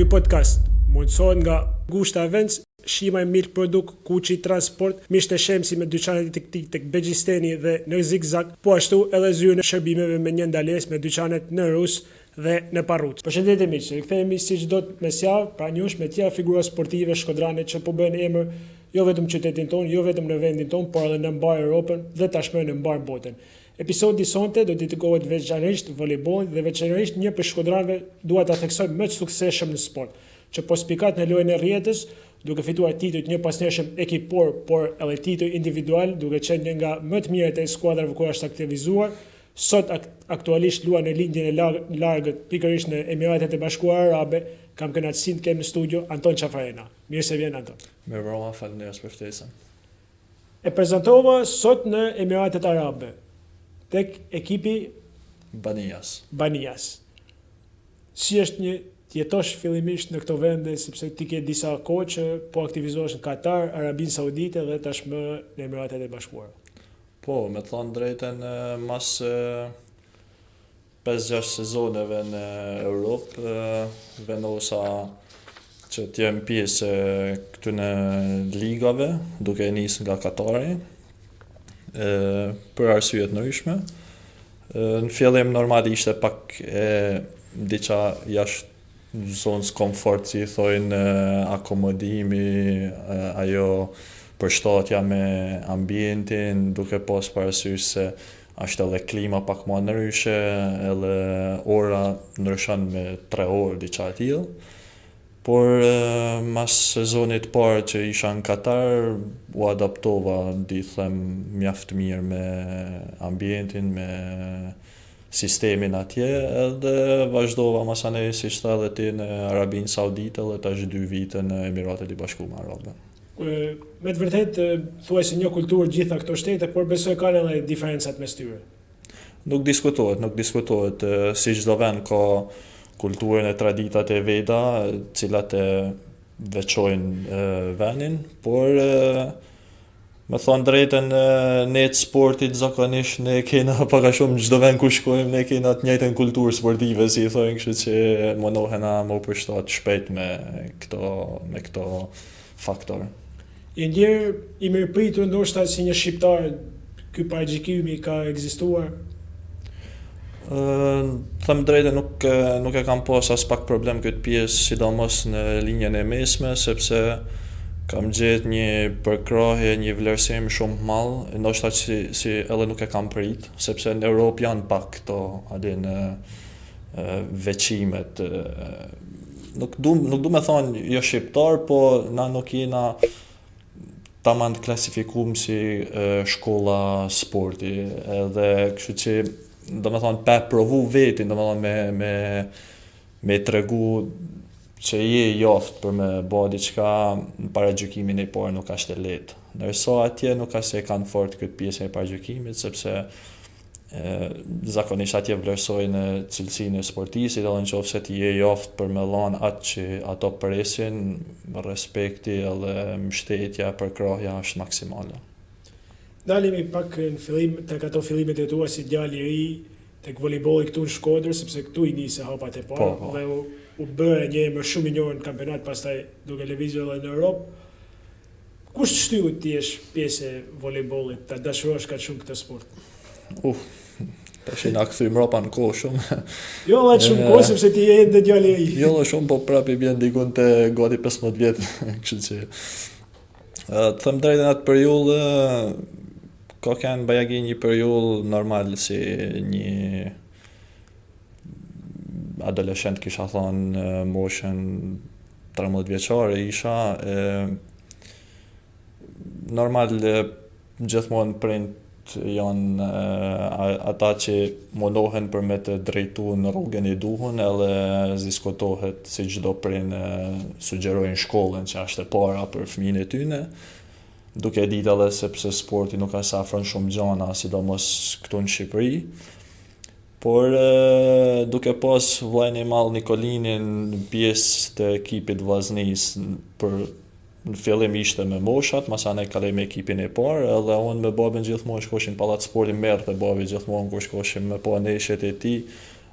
Ky podcast mundësohet nga Gushta Events, Shima Milk Produkt, Kuçi Transport, Mishte Shemsi me dyqanet tek Begjisteni dhe në Zigzag, po ashtu edhe zyrën e shërbimeve me një ndalesë me dyqanet në Rus dhe në Parrut. Përshëndetje miq, rikthehemi siç do të mesjavë, pra njohsh me tjera figura sportive shkodrane që po bëjnë emër jo vetëm qytetin tonë, jo vetëm në vendin tonë, por edhe në mbar Europën dhe tashmë në mbar botën. Episodi sonte do dedikohet veçanërisht voleybollit dhe veçanërisht një për shkodranëve dua ta theksoj më të suksesshëm në sport, që po spikat në lojën e rrjetës, duke fituar titull një pasnjëshëm ekipor, por edhe titull individual, duke qenë një nga më të mirët e skuadrave ku është aktivizuar. Sot aktualisht luan në lindjen e largët pikërisht në Emiratet e Bashkuara Arabe. Kam kënaqësinë të kem në studio Anton Çafarena. Mirë se vjen Anton. Mirë, faleminderit për ftesën. E prezantova sot në Emiratet Arabe tek ekipi Banias. Si është një jetosh fillimisht në këto vende, sepse ti ke disa kohë që po aktivizohesh në Katar, Arabinë Saudite dhe tashmë në Emiratet e Bashkuara. Po, me thënë drejtën, mas 5-6 sezoneve në Europë, vendosa që t'jem pjesë këtyne ligave, duke nisë nga Katari, për arsye të ndryshme. Në fillim normal ishte pak diça jashtë zonës komfort, si thojnë, akomodimi, ajo përshtatja me ambientin, duke pas parasysh se është edhe klima pak më ndryshe, edhe ora ndryshon me 3 orë diçka e tillë. Por mas sezonit parë që isha në Katar, u adaptova, di them, mjaft mirë me ambientin, me sistemin atje, edhe vazhdova masanej si shta dhe ti në Arabinë Saudite dhe tash 2 vite në Emiratet e Bashkuara Arabe. Me të vërtet, thuaj se një kulturë gjitha këto shtete, por besoj kanë edhe diferencat mes tyre. Nuk diskutohet, si çdo vend ka kulturën e traditat e veta, cilat e veçojnë vendin, por me thonë drejtën, ne të sportit zakonisht ne kena pak a shumë çdo vend ku shkojmë, ne kena të njëjtën kulturë sportive, si i thojnë, kështu që mundohena më përshtat shpejt me këto faktor. Je ndjerë i mirëpritur ndoshta si një shqiptar, ky parajgjikimi ka ekzistuar? Them drejtë, nuk e kam pas as pak problem këtë pjesë, sidomos në linjën e mesme, sepse kam gjetë një përkrahje, një vlerësim shumë madh, ndoshta si edhe nuk e kam prit, sepse në Europë janë pak këto veçimet. Nuk du me thonë jo shqiptar, po na nuk jena tamam të klasifikuar si shkolla sporti, edhe kështu që do me thonë, pa provu vetin, do me thonë, me tregu që je joftë për me bo diçka, në paragjykimin e parë nuk ashtë e lehtë. Ndërsa atje nuk ashtë e kanë fort këtë pjesë e paragjykimit, sepse zakonisht atje vlerësojnë cilësinë e sportistit, edhe në qoftë se ti je joftë për me lanë atë që ato presin, respekti edhe mbështetja, përkrahja është maksimale. Dalimi pak në fillim tek ato fillimet e tua si djalë i ri tek voleybolli këtu në Shkodër, sepse këtu i nisi hapat e parë dhe u bëre një emër shumë i njohur në kampionat, pastaj duke lëvizur edhe në Europë. Kush të shtyu ti jesh pjesë e voleybollit, ta dashurosh kaq shumë këtë sport? Tash na kthyem ropa në kohë shumë. Jo aq shumë kohë, sepse ti je ende djalë i ri. Jo shumë, po prapë vjen dikun te gati 15 vjet, kështu që të them drejtën atë periudhë ka kanë bajagi një periudhë normal si një adoleshent, kisha thonë, moshën 13 vjeçare isha, normal gjithmonë prind janë ata që mundohen për me të drejtu në rrugën e duhun, edhe diskutohet si çdo prind sugjerojnë shkollën që është e para për fëmijën e tyre. Duke ditë edhe sepse sporti nuk ka sa afron shumë gjana, sidomos këtu në Shqipëri. Por duke pas vllajën e madh Nikolinin pjesë të ekipit vllaznisë, për në fillim ishte me moshat, masanej kaloj me ekipin e parë, edhe unë me babën gjithmonë shkoshim pallat sporti, merrte babi gjithmonë kur shkoshim me pa neshet e tij,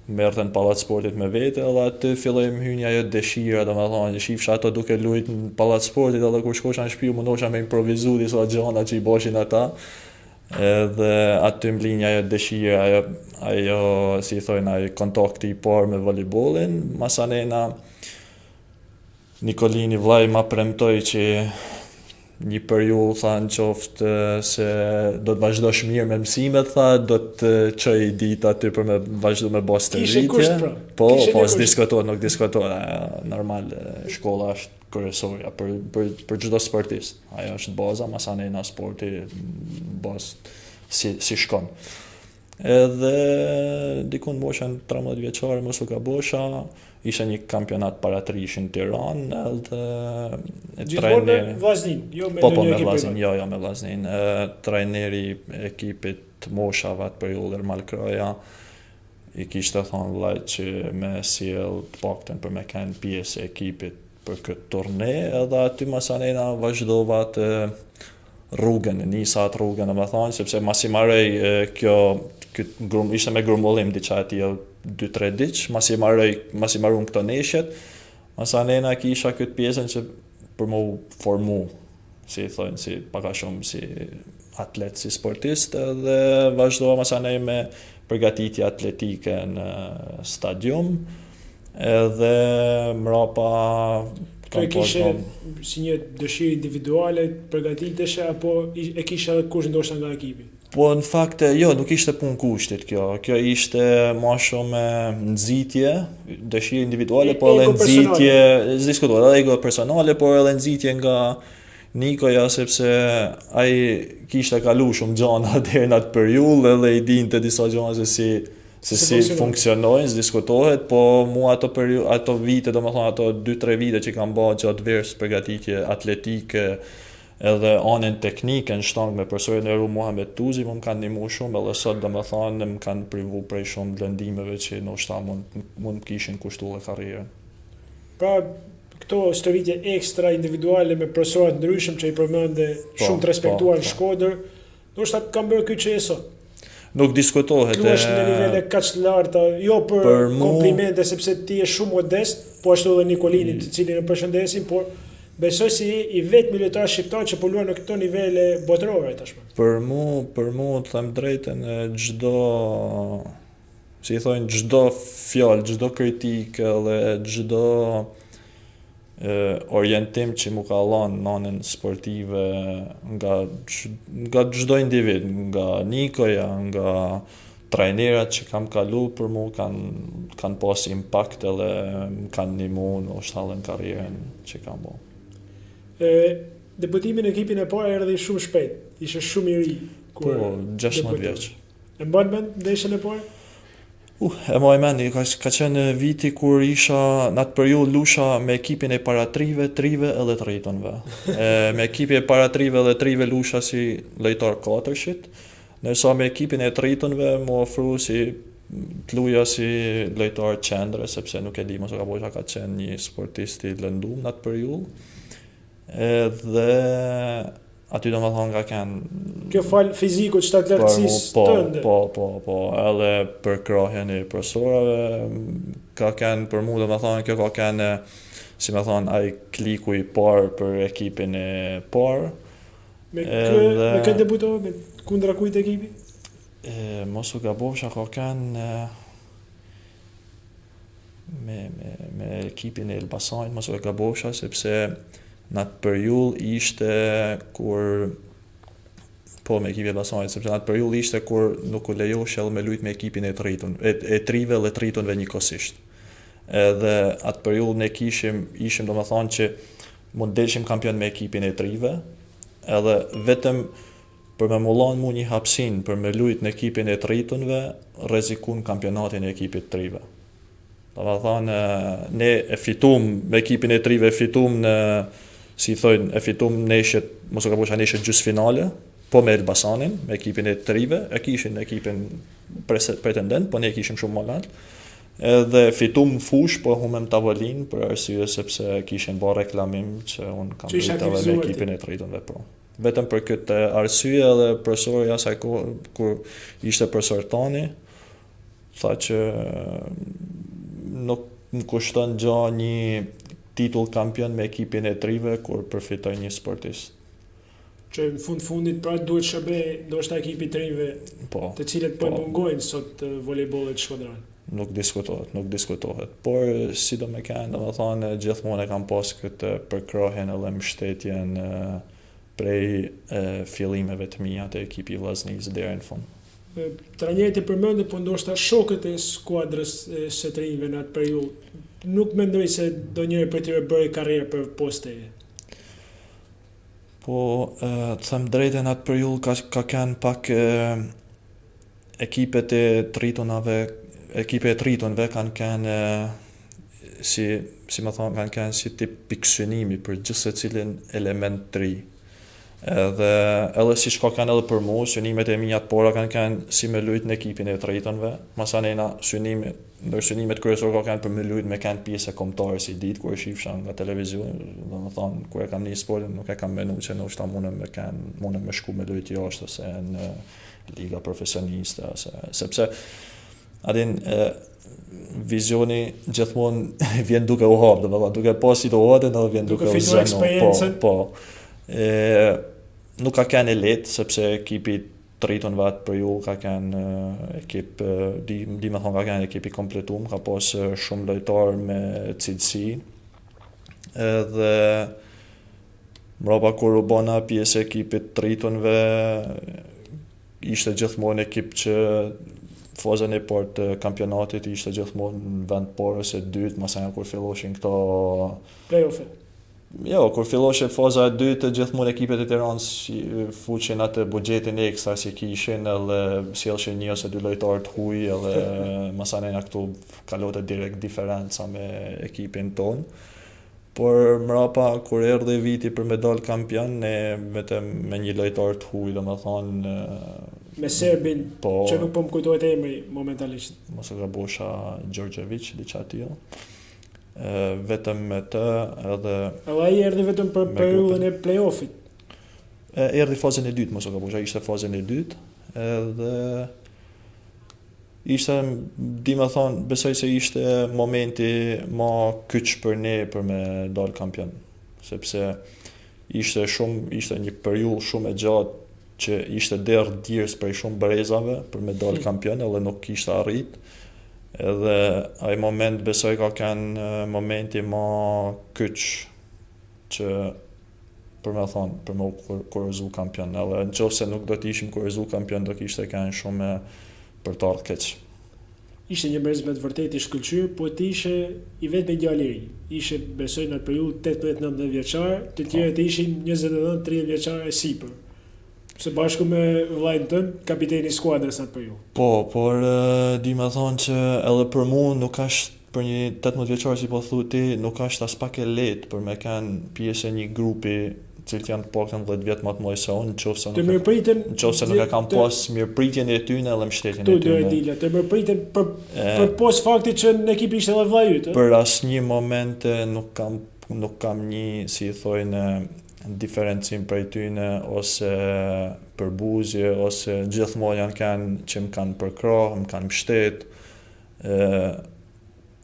merrte në pallat sportit me vete, edhe aty filloi më hynja ajo dëshira, domethënë shifsha ato duke luajt në pallat sportit, edhe kur shkosha në shtëpi mundosha me improvizu disa gjëra që i boshin ata. Edhe aty më linja ajo dëshira, ajo si thonë, ajo kontakti i parë me volejbollin. Masanena Nikolini vllai ma premtoi që një periudhë tha në qoftë se do të vazhdosh mirë me mësimet, tha do të çoj ditë aty për me vazhdu me bos të rritje. Po, nuk diskutohet, normal shkolla është kryesorja për çdo sportist. Ajo është baza, masanena sporti bazë si shkon. Edhe dikun bosha në 13 vjeçare, mos u gabosha, ishte një kampionat paratrish në Tiranë, edhe gjithmonë me vllaznin, jo me me vllaznin, jo me vllaznin. Trajneri i ekipit moshave atë periudhë Ermal Kroja i kishte thënë vllajt që me sjell të paktën për me kanë pjesë e ekipit për këtë turne, edhe aty masanena vazhdova të rrugën, nisa atë rrugën, domethënë, sepse masi marrëj ishte me grumbullim diçka aty 2-3 ditë, masi marrëm këto neshjet, masanena kisha këtë pjesën që për mu formu, si thonë, si paka shumë si atlet, si sportist, dhe vazhdova masanej me përgatitje atletike në stadium, edhe mrapa Kjo e kishe si një dëshirë individuale, përgatiteshe, apo e kishe edhe kusht ndoshta nga ekipi? Po në fakt jo, nuk ishte punë kushtit kjo. Kjo ishte më shumë nxitje, dëshirë individuale, po edhe nxitje, diskutohet edhe ego personale, por edhe nxitje nga Nikoja, sepse ai kishte kalu shumë gjana deri në atë periudhë, edhe i dinte disa gjana se si funksionojnë, diskutohet, po mua ato vite, domethënë ato 2-3 vite që kam bërë gjatë verës përgatitje atletike, edhe anën teknike në shtangë me profesorin Eru Muhamet Tuzi, më kanë ndihmuar shumë, edhe sot domethënë më kanë privu prej shumë lëndimeve që ndoshta mund kishin kushtuar karrierën. Pra, këto stërvitje ekstra individuale me profesorë të ndryshëm që i përmende shumë të respektuar në Shkodër, ndoshta kanë bërë këtë që e sot. Nuk diskutohet. Kluash në nivele kaq të larta, jo për komplimente, sepse ti je shumë modest, po ashtu edhe Nikolini, të cilin e përshëndesim, por besoj si i vetmi lojtar shqiptar që po luan në këto nivele botërore tashmë. Për mu të them drejtën, çdo fjalë, çdo kritikë dhe çdo orientim që mu ka dhënë nënën sportive nga çdo individ, nga Nikoja, nga trajnerat që kam kalu, për mu kanë pas impact edhe kanë ndihmuar ndoshta në karrierën që kam bërë. Debutimi në ekipin e parë erdhi shumë shpejt, ishe shumë i ri. Po, 16 vjeç. E mban mend ndeshjen e parë? E moj mendi, ka qenë viti kur isha në atë periudhë lusha me ekipin e paratrive, trive edhe të rritonve. Me ekipin e paratrive dhe trive lusha si lojtar katërshit, ndërsa me ekipin e të rritonve më ofru si të luja si lojtar qendre, sepse nuk e di mos ka bosha ka qenë një sportist i lëndum në atë periudhë. Dhe aty do më thonë ka kanë... Kjo falë fizikut, shtatë lartësisë tënde. Po, edhe për krahjen e profesorave, ka kanë për mu do më thonë, kjo ka kanë, si më thonë, ai kliku i parë për ekipin e parë. Me këtë debutove, me kundra kujt ekipi? Mos u gabosha ka kanë me ekipin e Elbasanit, mos u gabosha, sepse në atë periudhë ishte kur me ekipin e Elbasanit, sepse në atë periudhë ishte kur nuk u lejohej edhe me lujt me ekipin e trive dhe tritonve njëkohësisht. Edhe atë periudhë ne ishim domethënë që mund delshim kampion me ekipin e trive, edhe vetëm për me mullon mu një hapsin për me lujt në ekipin e tritonve, rrezikun kampionatin e ekipit trive. Domethënë ne e fitum me ekipin e trive, e fitum neshjet, mos u gabosha neshjet gjysmëfinale, po me Elbasanin, me ekipin e trive, e kishin ekipin pretendent, po ne kishim shumë më lart. Edhe fitum fush, po humem tavolin për arsye sepse kishin bërë reklamim që unë kam luajtur me ekipin e tritonve po. Vetëm për këtë arsye edhe profesori asaj kohë kur ishte profesor Tani, tha që nuk më kushton gjë një titull kampion me ekipin e trive kur përfitoj një sportist. Që në fundit pra duhet shërbej ndoshta ekipi trive Po, të cilët po mungojnë sot volejbollit shkodran. nuk diskutohet. Por si do me kanë, domethënë gjithmonë e kam pas këtë përkrohen edhe mbështetjen prej fillimeve të mia të ekipi i vllaznisë deri në fund. Trajneri përmendë, po ndoshta shokët e skuadrës së trive në atë periudhë nuk mendoj se ndonjëri prej tyre bëri karrierë për posteje. Po, të them drejtën atë periudhë ka kanë pak ekipet e tritonve kanë kanë si më thonë kanë kanë si tip pikësynimi për gjithë secilin element të ri. Edhe si shko kanë edhe për mu, synimet e mia të pora kanë si me lujt në ekipin e tritonve, masanena synimet kryesor kanë për me lujt me kanë pjesë e kombëtare si ditë kur e shifsha nga televizion, domethënë kur e kam nisur sportin nuk e kam menuar se ndoshta mundem me shku me lujt jashtë ose në liga profesioniste sepse adin vizioni gjithmonë vjen duke u hap, domethënë duke pas situatën edhe vjen duke u zënë. Po. Nuk ka kanë lehtë sepse ekipi Triton atë periudhë ka kanë ekip di më thonë ka kanë ekip i kompletuar, ka pas shumë lojtar me cilësi. Edhe mbrapa kur u bona pjesë e ekipit Tritonve ishte gjithmonë ekip që fazën e parë të kampionatit ishte gjithmonë në vend parë ose dytë, masana kur filloshin këto play-offet. Jo, kur filloshe faza e dytë, gjithmonë ekipet e Tiranës fuqin atë buxhetin ekstra si kishin, edhe sjellshin një ose dy lojtarë të huaj, edhe masanena këtu kalote direkt diferenca me ekipin ton. Por mrapa kur erdhi viti për me dal kampion, ne vetëm me një lojtar të huaj, domethënë me serbin, që nuk po më kujtohet emri momentalisht. Mos e gabosha Đorđević, diçka tillë. Vetëm me të edhe ai erdhi vetëm për periudhën e play-offit. Erdhi fazën e dytë, mos e gabosha, ishte fazën e dytë, edhe ishte, di më thonë, besoj se ishte momenti ma kyç për ne për me dal kampion, sepse ishte një periudhë shumë e gjatë që ishte derë dirës prej shumë brezave për me dal kampion, edhe nuk ishte arrit. Edhe ai moment besoj ka kanë momenti ma kyç që për me thonë, për me kurrizu kampion. Edhe nëse nuk do të ishim kurrizu kampion, do kishte kanë shumë për të ardhur keq. Ishte një brez me të vërtet i shkëlqyer, po të ishe i vetë me djalë i ri. Ishe besoj në atë periudhë 18-19 vjeçar, të tjerët ishin 29-30 vjeçar e sipër. Se bashku me vllajën tënd, kapiteni i skuadrës atë periudhë. Po, por di më thonë që edhe për mua nuk është për një 18 vjeçar si po thuti, nuk është as pak e lehtë për me kanë pjesë e një grupi cilët janë të paktën 10 vjet më të mëdhenj se unë, nëse nuk e kam pas mirëpritjen e tyre edhe mbështetjen e tyre. Tu do e dila, të mirëpriten për pos faktit që në ekip ishte edhe vllai yt. Për asnjë moment nuk kam një, si i thojnë, diferencim prej tyre ose përbuzje ose gjithmonë janë kanë që më kanë përkrah, më kanë mbështet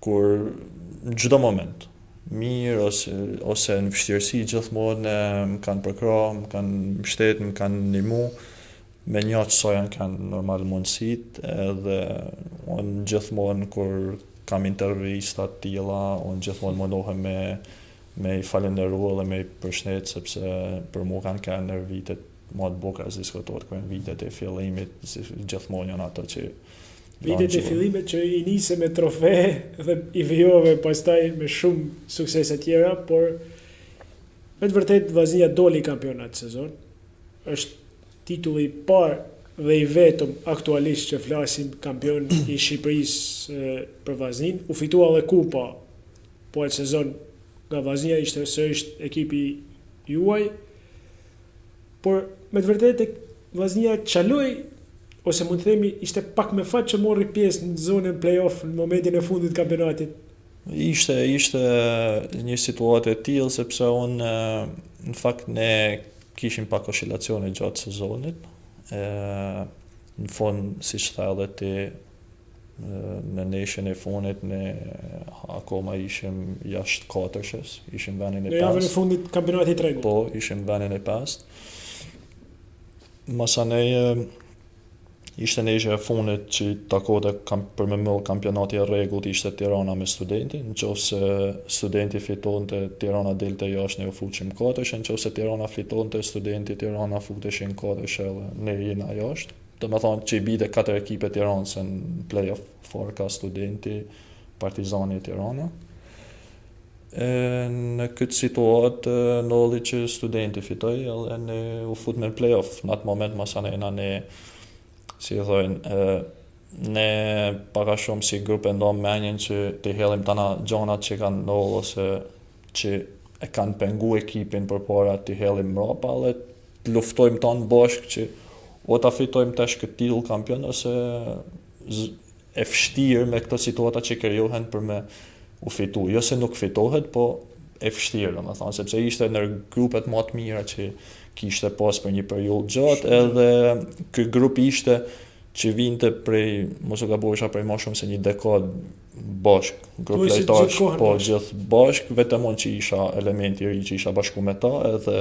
kur në çdo moment mirë ose në vështirësi gjithmonë më kanë përkrah, më kanë mbështet, më kanë ndihmu me një që janë kanë normal mundësit, edhe unë gjithmonë kur kam intervista të tilla, unë gjithmonë mundohem me i falenderu dhe me i përshnet, sepse për mu kanë në vitet më të bukura as diskutohet, kur në vitet e fillimit gjithmonë janë ato që vitet e fillimit që i nise me trofe dhe i vijove pastaj me shumë suksese tjera, por me të vërtet Vllaznia doli kampion atë sezon. Është titulli i parë dhe i vetëm aktualisht që flasim kampion i Shqipërisë për Vllaznin. U fitua edhe kupa, po atë sezon nga Vllaznia ishte sërish ekipi juaj, por me të vërtetë Vllaznia çaloi, ose mund të themi ishte pak me fat që morri pjesë në zonën play-off në momentin e fundit të kampionatit. Ishte një situatë e tillë sepse unë në fakt ne kishim pak oscilacione gjatë sezonit. Në fund, siç tha edhe ti, në neshën e funit ne akoma ishim jashtë katërshës, ishim venin e Në javën e pestë. fundit kampionatit rregull. Po, ishim venin e pestë. Masanej ishte neshja e funit që takote për me mëll kampionati e rregullt ishte Tirana me Studenti. Nëse Studenti fitonte, Tirana delte jashtë, ne u fuqim katërshë, nëse Tirana fitonte, Studenti Tirana futeshin katërshë edhe ne jena jashtë. Do me thonë që i bide 4 ekipe Tiranës në play-off, Forka, Studenti, Partizani e Tirana. Në këtë situatë nolli që Studenti fitoj edhe ne u fut me play-off. Në atë moment masanena ne, si thojnë, ne paka shumë si grupe ndonë menjen që të helim tana gjonat që kanë nollë ose që e kanë pengu ekipin për para të helim mrapa dhe të luftojmë tanë bashkë që o ta fitojmë tash këtë titull kampion ose e vështirë me këto situata që krijohen për me u fitu. Jo se nuk fitohet, po e vështirë, domethënë, sepse ishte në grupet më të mira që kishte pas për një periudhë gjatë, edhe ky grup ishte që vinte prej, mos u gabosha, prej më shumë se një dekadë bashk, grup lojtarësh, po gjithë bashk, vetëm unë që isha elementi i ri që isha bashku me ta, edhe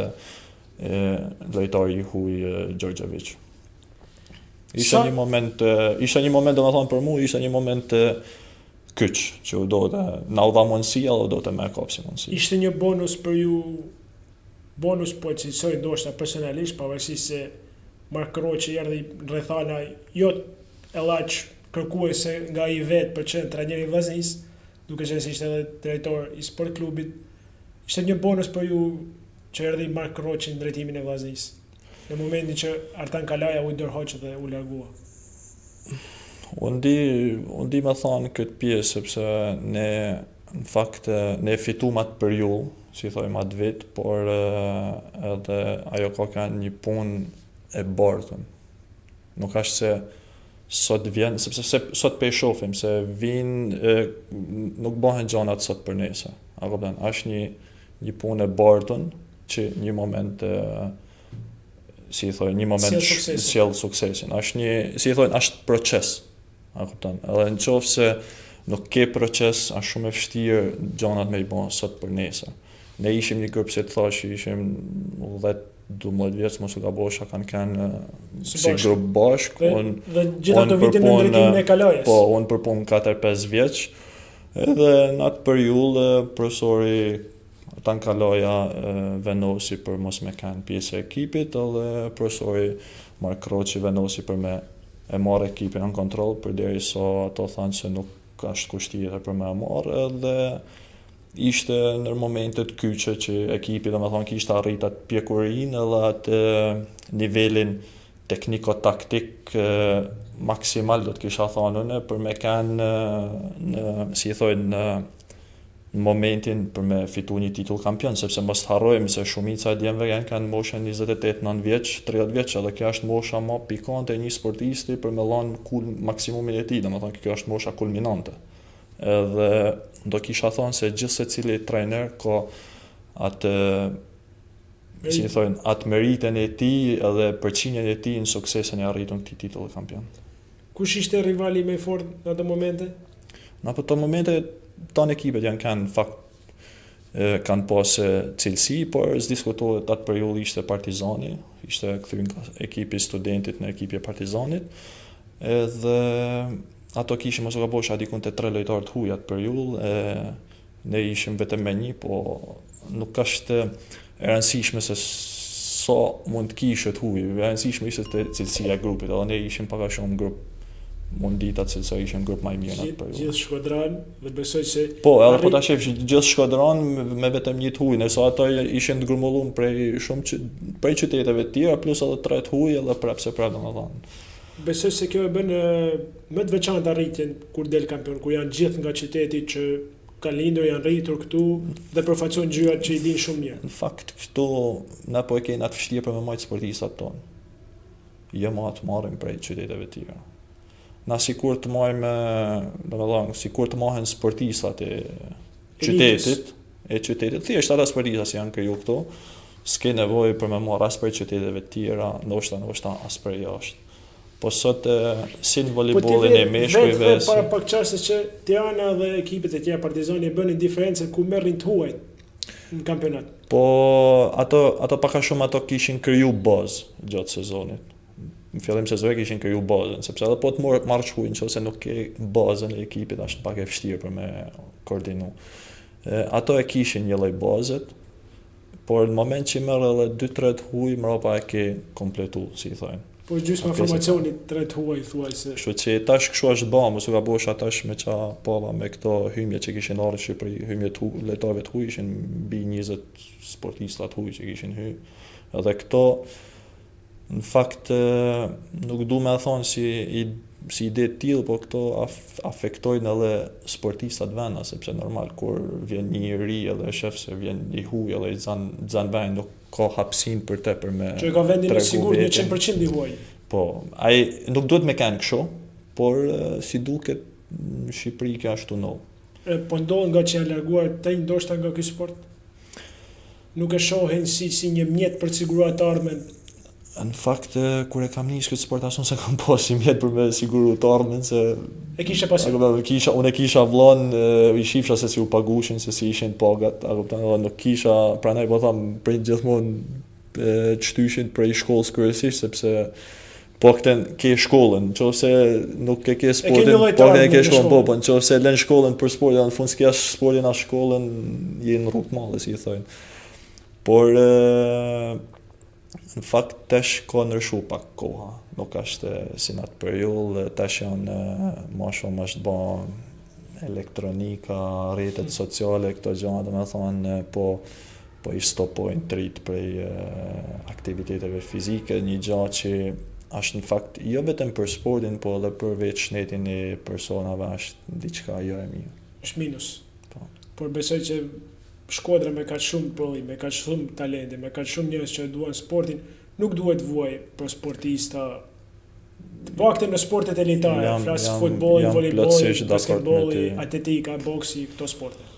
lojtari i huaj Gjorgjević. Ishte një moment domethënë për mua, ishte një moment kyç, që u do të na u dha mundësia dhe u do të më kapsi mundësi. Ishte një bonus për ju, bonus po që cilësoj ndoshta personalisht, pavarësisht se Mark Roçi erdhi rrethana jo e laq kërkuese nga i vet për qenë trajneri i Vllaznisë, duke qenë se ishte edhe drejtor i sport klubit. Ishte një bonus për ju që erdhi Mark Roçi në drejtimin e Vllaznisë, në momentin që Artan Kalaja u ndërhoq dhe u largua. Unë di me thonë këtë pjesë, sepse ne, në fakt, ne fitum atë periull, si thojmë atë vit, por edhe ajo ka kanë një punë e bartën. Nuk ashtë se sot vjen, sepse sot pe shofim, se nuk bëhen gjanat sot për nese. Ashtë një punë e bartën, që një moment, si thojnë, një moment sjell suksesin. Ashtë proces. Edhe në qofë se nuk ke proces, është shumë e vështirë gjanat me i bon sot për nese. Ne ishim një grup, si të thash, ishim 10-12 vjeç, mos u gabosha, kanë si grup bashk. Dhe gjitha të vitin në drejtimin e Kalajës. Po, unë përpun 4-5 vjeç, edhe në atë periull, profesori Artan Kalaja vendosi për mos me kanë pjesë e ekipit, edhe profesori Mark Roçi vendosi për me e marrë ekipin në kontroll, përderisa ato thanë se nuk është kusht tjetër për me e marrë, edhe ishte në momentet kyçe që ekipi, domethënë, kishte arrit atë pjekurinë edhe atë nivelin tekniko-taktik maksimal, do të kisha thënë unë, për me kanë si thojnë, në momentin për me fitu një titull kampion, sepse mos të harrojmë se shumica e djemve kanë moshën 28-9 vjeç, 30 vjeç, edhe kjo është mosha më pikante e një sportisti për me lanë maksimumin e tij, domethënë kjo është mosha kulminante. Edhe do kisha thënë se gjithë secili trajner ka atë si thonë, atë meritën e tij edhe përqindjen e tij në suksesin e arritur në këtë titull kampion. Kush ishte rivali më i fortë në ato momente? Në ato momente tanë ekipet janë kanë fakt kanë pas cilësi, por s'diskutohet atë periudhë ishte Partizani, ishte kthyer nga ekipi Studentit në ekipi e Partizanit. Edhe ato kishim mos u gabosha dikun te 3 lojtarë të huaj atë periudhë, ne ishim vetëm me një, po nuk është e rëndësishme se sa mund të kishte të huaj, e rëndësishme ishte cilësia e grupit, edhe ne ishim pak a shumë grup munditat se sa ishin grup më i mirë në atë periudhë. Gjithë shkodran dhe besoj se po, edhe po ta shef gjithë shkodran me vetëm një të huaj, nëse ato ishin të grumulluar prej qyteteve të tjera, plus edhe 3 të huaj edhe prapse domethënë. Besoj se kjo e bën më të veçantë arritjen kur del kampion, kur janë gjithë nga qyteti që kanë lindur, janë rritur këtu dhe përfaqësojnë ngjyrat që i dinë shumë mirë. Në fakt këtu na po e kemi atë vështirë për me marrë sportistat tonë. Jo më atë marrim prej qyteteve të tjera. Na sikur të marrim, domethënë, sikur të marrin sportistat e qytetit, thjesht ata sportistat që janë krijuar këtu, s'ke nevojë për me marrë as prej qyteteve të tjera, ndoshta as prej jashtë. Po sot si në volejbolin e meshkujve. Para pak çështës që Tirana dhe ekipet e tjera Partizani e bënin diferencën ku merrin të huajt në kampionat. Po ato pak a shumë ato kishin kriju bazë gjatë sezonit. Në fillim sezonit kishin kriju bazën, sepse edhe po të marrësh huaj nëse nuk ke bazën e ekipit, është pak e vështirë për me koordinu. Ato e kishin një lloj bazët, por në moment që merr edhe 2-3 huaj, mbrapa e ke kompletu, si thonë. Po gjysma formacionit 3 huaj thuaj se. Kështu që tash kështu është bërë, mos u gabosh atash me ça pava me këto hymje që kishin ardhur në Shqipëri, hymjet lojtarëve të huaj ishin mbi 20 sportistë të huaj që kishin hyrë. Edhe këto në fakt nuk du me thonë si ide të tillë, po këto afektojnë edhe sportistat vena, sepse normal kur vjen një ri edhe e shef se vjen i huaj edhe i zan vend, nuk ka hapësinë për te për me. Që ka vendin e sigurt 100% i huaj. Po, ai nuk duhet me kanë kështu, por si duket në Shqipëri kjo ashtu no. Po ndodh nga që janë larguar të ndoshta nga ky sport. Nuk e shohin si një mjet për të siguruar të ardhmen. Në fakt, kur e kam njësë këtë sport, asun se kam pas i mjetë për me siguru të ardhmen, se. E kishe pasi? Unë e kisha vlon, i shifsha se si u pagushin, se si ishin pagat, nuk kisha, pranaj po tham, prej gjithmonë të shtyshin prej shkollës kërësisht, sepse po këten ke shkollën, nëse nuk e ke sportin, po e ke shkollën, po nëse len shkollën për sportin, në fund s'ke sportin a shkollën, jenë në rrugë male, si i thojnë. Por, në fakt, tesh ka ndryshu pak koha, nuk është si në atë periull, tesh janë ma shumë është ba elektronika, rrjetet sociale, këto gjëra, dhe me thonë, po i stopojnë të rritë prej aktiviteteve fizike, një gjë që është në fakt, jo vetëm për sportin, po edhe për vetë shnetin e personave, është diçka jo e mirë. Është minus. Po. Por besoj që Shkodra me kaq shumë prodhim, me kaq shumë talente, me kaq shumë njerëz që duan sportin, nuk duhet vuaj për sportista. Të paktën në sportet elitare, flas futboll, volejboll, basketboll, atletika, boksi, këto sporte.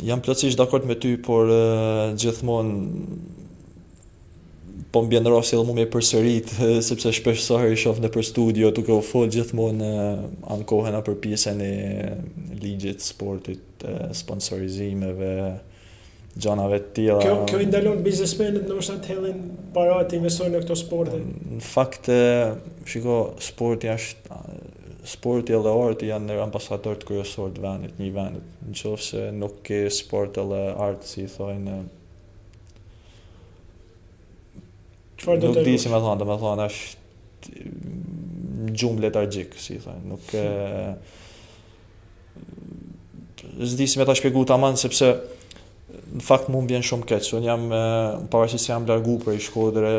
Jam plotësisht dakord me ty, por gjithmonë po mbien rasti edhe më përsërit, sepse shpesh sa herë i shoh nëpër studio duke u fol gjithmonë ankohen për pjesën e ligjit sportit, sponsorizimeve, gjanave të tjera. Kjo i ndalon biznesmenët ndoshta të hellin para të investojnë në këto sporte. Në fakt, shiko, sporti edhe arti janë në ambasador të kryesor të vendit, një vendit. Nëse nuk ke sport edhe art, si thonë, nuk di si me thonë, është gjumë letargjik, si thonë, nuk s'di si me ta shpjegu tamam, sepse në fakt mu m'bjen shumë keq, unë jam, pavarësisht se jam largu për i Shkodre,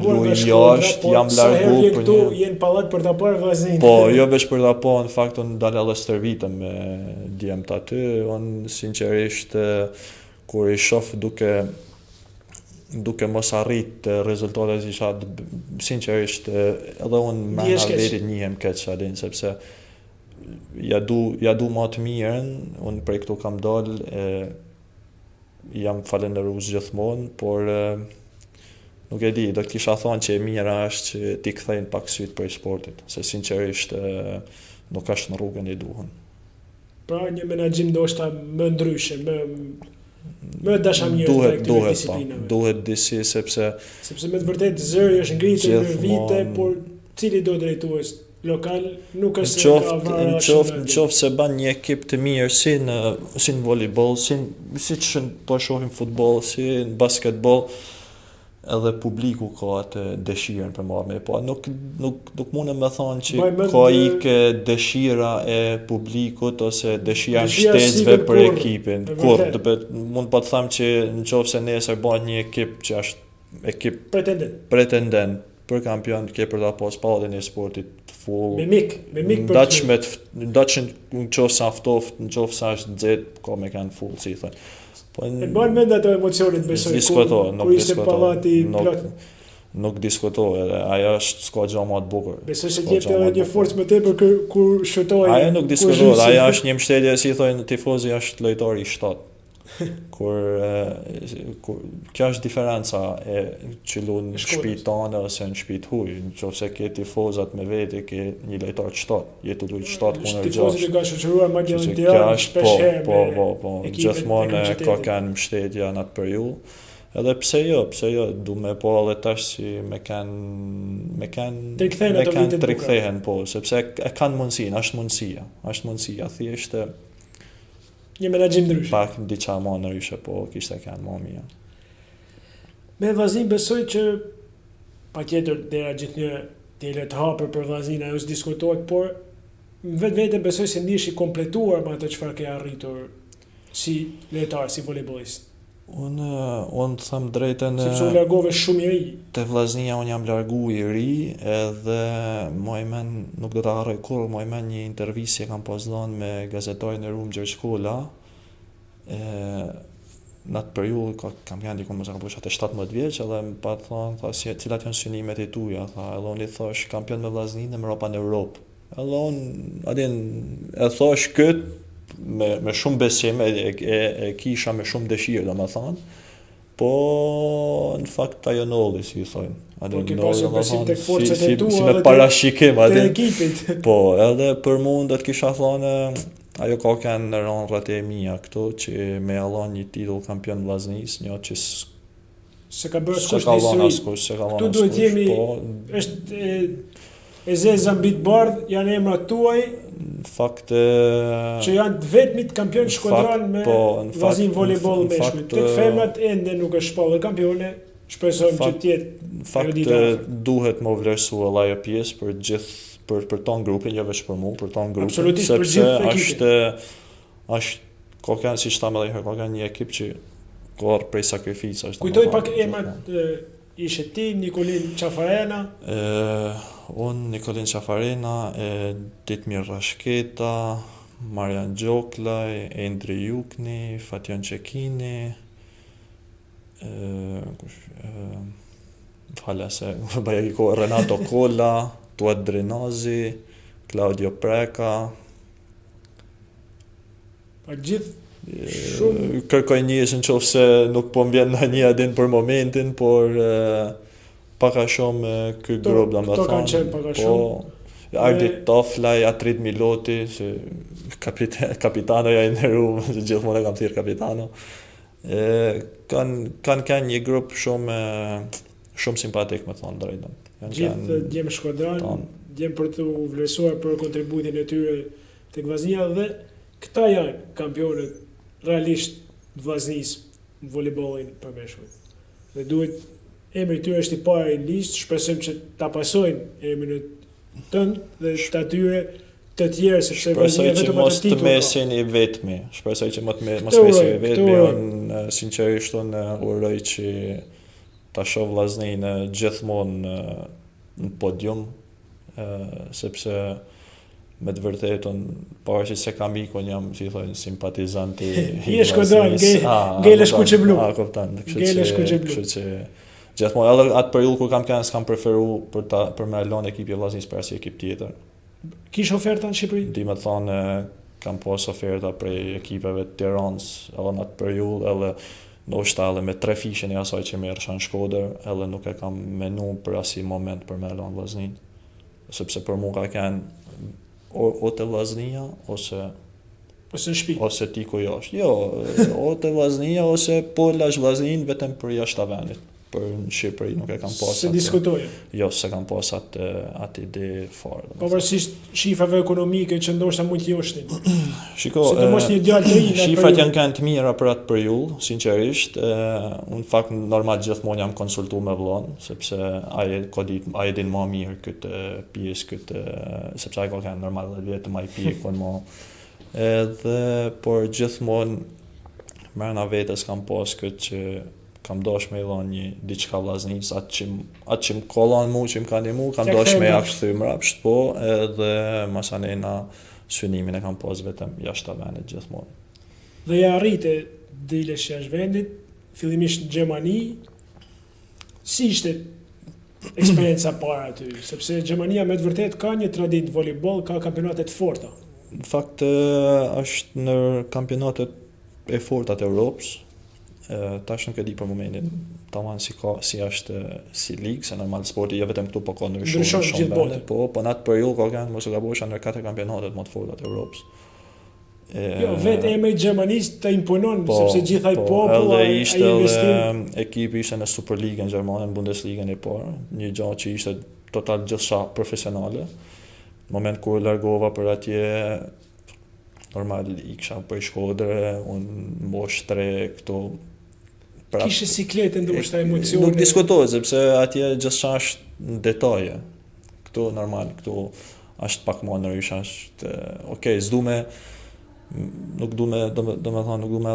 luj jashtë, jam largu për një. Jenë pallat për ta parë vllaznin. Po, jo veç për ta parë, në fakt unë dalë edhe stërvitëm me djemt aty, unë sinqerisht kur i shoh duke mos arrit rezultatet që isha sinqerisht edhe unë me vetit njihem keq adin, sepse ja du ma të mirën, unë prej këtu kam dal, jam falenderues gjithmonë, por nuk e di, do të kisha thonë që e mira është që ti kthejnë pak syt për sportit, se sinqerisht nuk është në rrugën e duhur. Pra një menaxhim ndoshta më ndryshe, më dashamirë të këtyre disiplinave. Duhet disi sepse me të vërtetë zëri është ngritur në vite, por cili do drejtues lokal nuk është se ka vrarë. Në qoftë se ban një ekip të mirë si në volejboll, si që po shohim futboll, si në basketboll, edhe publiku ka atë dëshirën për marrë me pa. Nuk mundem me thonë që ka ikë dëshira e publikut ose dëshira shtetësve për ekipin. Kur, mund pa të them që në qoftë se nesër bëhet një ekip që është ekip pretendent për kampion, ke për ta pas pallin e sportit full. Me mik ndaqën në qoftë sa ftoft, në qoftë sa është nxehtë, ka me kanë full, si thonë. E bën mend ato emocionet besoj ku ishte pallati plot. Nuk diskutohet, ajo është s'ka gjë më të bukur. Besoj se jep edhe një forcë më tepër kur shutoi. Ajo nuk diskutohet, ajo është një mbështetje, si thonë tifozë, është lojtari i shtat. Kjo është diferenca e që luan në shtëpi tane ose në shtëpi huj. Nëse ke tifozat me vete, ke një lojtar të shtatë, jetu luajt 7 kundër 6. Tifozët e kanë shoqëruar madje në Tiranë shpesh herë. Po. Gjithmonë ka kanë mbështetje në atë periudhë. Edhe pse jo, du me po edhe tash si me kanë trikthehen, po, sepse e kanë mundësinë, është mundësia, thjesht një menaxhim ndryshe. Pak diçka më ndryshe, po kishte kanë më mirë. Me Vllaznin besoj që patjetër dera gjithnjë dele të hapur për Vllaznin ajo diskutohet, por vetë besoj se ndihesh i kompletuar me atë çfarë ke arritur si lojtar, si volejbollist. Unë them drejtën, sepse u largove shumë i ri. Te Vllaznia unë jam largu i ri, edhe nuk do ta harroj kurrë, më men një intervistë që kam pas dhënë me gazetarin e Rum Gjergj Kola. Në atë periudhë kam qenë diku mos e kam atë 17 vjeç, edhe më pa thonë cilat janë synimet e tuaja, edhe unë i thash kampion me Vllaznin në Europë. Edhe unë e thash këtë me shumë besim, e kisha me shumë dëshirë, domethënë, po në fakt ajo nolli, si i thonë. Po ke pasur besim tek forcat e tua, si me parashikim të ekipit. Po, edhe për mua do të kisha thënë ajo ka kanë në rëndrat e mia këto që me allon një titull kampion Vllaznis, një që se ka bërë skush historik. Këtu duhet jemi, është e zeza mbi të bardh, janë emrat tuaj, në fakt që janë të vetmit kampion shkodran me Vllaznin volejboll meshkuj. Tek femrat ende nuk është shpallur kampione, shpresojmë që të jetë. Në fakt duhet më vlerësu edhe ajo pjesë për gjithë për ton grupin, jo vetëm për mua, për ton grupin. Absolutisht për gjithë ekipin. Është ka kanë si thamë edhe ka kanë një ekip që ka prej sakrificash. Kujtoj pak emrat, ishe ti, Nikolin Qafarena. Unë Nikolin Qafarena, Ditmir Rashketa, Marian Gjoklaj, Endri Jukni, Fatjon Qekini, Renato Kolla, Tuat Drenazi, Claudio Preka. Pa gjithë kërkoj njësë në qofë se nuk po mbjen në një adin për momentin, por paka shumë këtë grup, dhe me thonë. Ardit Toflaj, Atrit Miloti, kapitano ja i në rumë, gjithmonë e kam thirë kapitano. Kanë një grup shumë simpatik, me thonë drejtën. Gjithë djemë shkodran, djemë për të vlerësuar për kontributin e tyre të Vllaznia, dhe këta janë kampionët realisht Vllaznis në volejbollin për meshkuj. Dhe duhet emri i tyre është i parë në listë, shpresojmë që ta pasojnë emrin tënd dhe të atyre të tjerë, sepse Vllaznia vetëm atë titull. Shpresoj që mos mesin i vetmi, unë sinqerisht unë uroj që ta shoh Vllaznin gjithmonë në podium, sepse me të vërtetën, pavarësisht se kam ikun, jam, si thonë, simpatizant i Vllaznis. Gele shkuqe blu. Kështu që gjithmonë edhe atë periudhë kur kam qenë s'kam preferu për me lënë ekipi i Vllaznis për asnjë ekip tjetër. Kish oferta në Shqipëri? Di me thonë, kam pas oferta prej ekipeve të Tiranës edhe në atë periudhë, edhe ndoshta edhe me 3 fishën e asaj që merrsha në Shkodër, edhe nuk e kam menuar për asnjë moment për me lënë Vllaznin, sepse për mua ka qenë o te Vllaznia ose në shtëpi, ose ti ku jashtë. Jo, o te Vllaznia ose po lash Vllaznin vetëm për jashtë vendit. Për në Shqipëri nuk e kam pas. Se diskutoje. Jo, se kam pas atë ide fare. Pavarësisht shifrave ekonomike që ndoshta mund të joshtin. Shiko, sidomos një djalë të ri. Shifrat janë kanë të mira për atë periudhë, sinqerisht. Unë fakt normal gjithmonë jam konsultuar me vllon, sepse ai din më mirë këtë pjesë, sepse ai ka kanë normal vetëm ai pikën më. Edhe por gjithmonë mërna vetes kam pas këtë që kam dosh me dhënë një diçka Vllaznis, atë që më kollon mu, që më kanë ndihmu, kam dosh me ja kthy mbrapsht, po, edhe masanena synimin e kam pas vetëm jashtë vendit gjithmonë. Dhe ja arrite dilesh jashtë vendit, fillimisht në Gjermani. Si ishte eksperienca para aty, sepse Gjermania me të vërtet ka një traditë volejboll, ka kampionate të forta. Në fakt është në kampionatet e fortat e Europës. Tash nuk e di për momentin tamam si është si ligë, se normal sporti jo vetëm këtu po ka ndryshuar gjithë botën. Po në atë periudhë ka kanë mos e gabosh ndër 4 kampionatet më të forta të Europës. Jo, vetë emri gjermanisht të imponon, sepse gjithaj popull ai investim. Ekipi ishte në Superligën gjermane, në Bundesligën e parë, një gjë që ishte total gjithçka profesionale. Në moment kur largova për atje, normal i kisha për Shkodër, unë mbosh 3 këtu. Kishe sikletë ndoshta emocione. Nuk diskutohet sepse atje gjithçka është në detaje. Këtu normal, këtu është pak më ndryshe, është nuk du me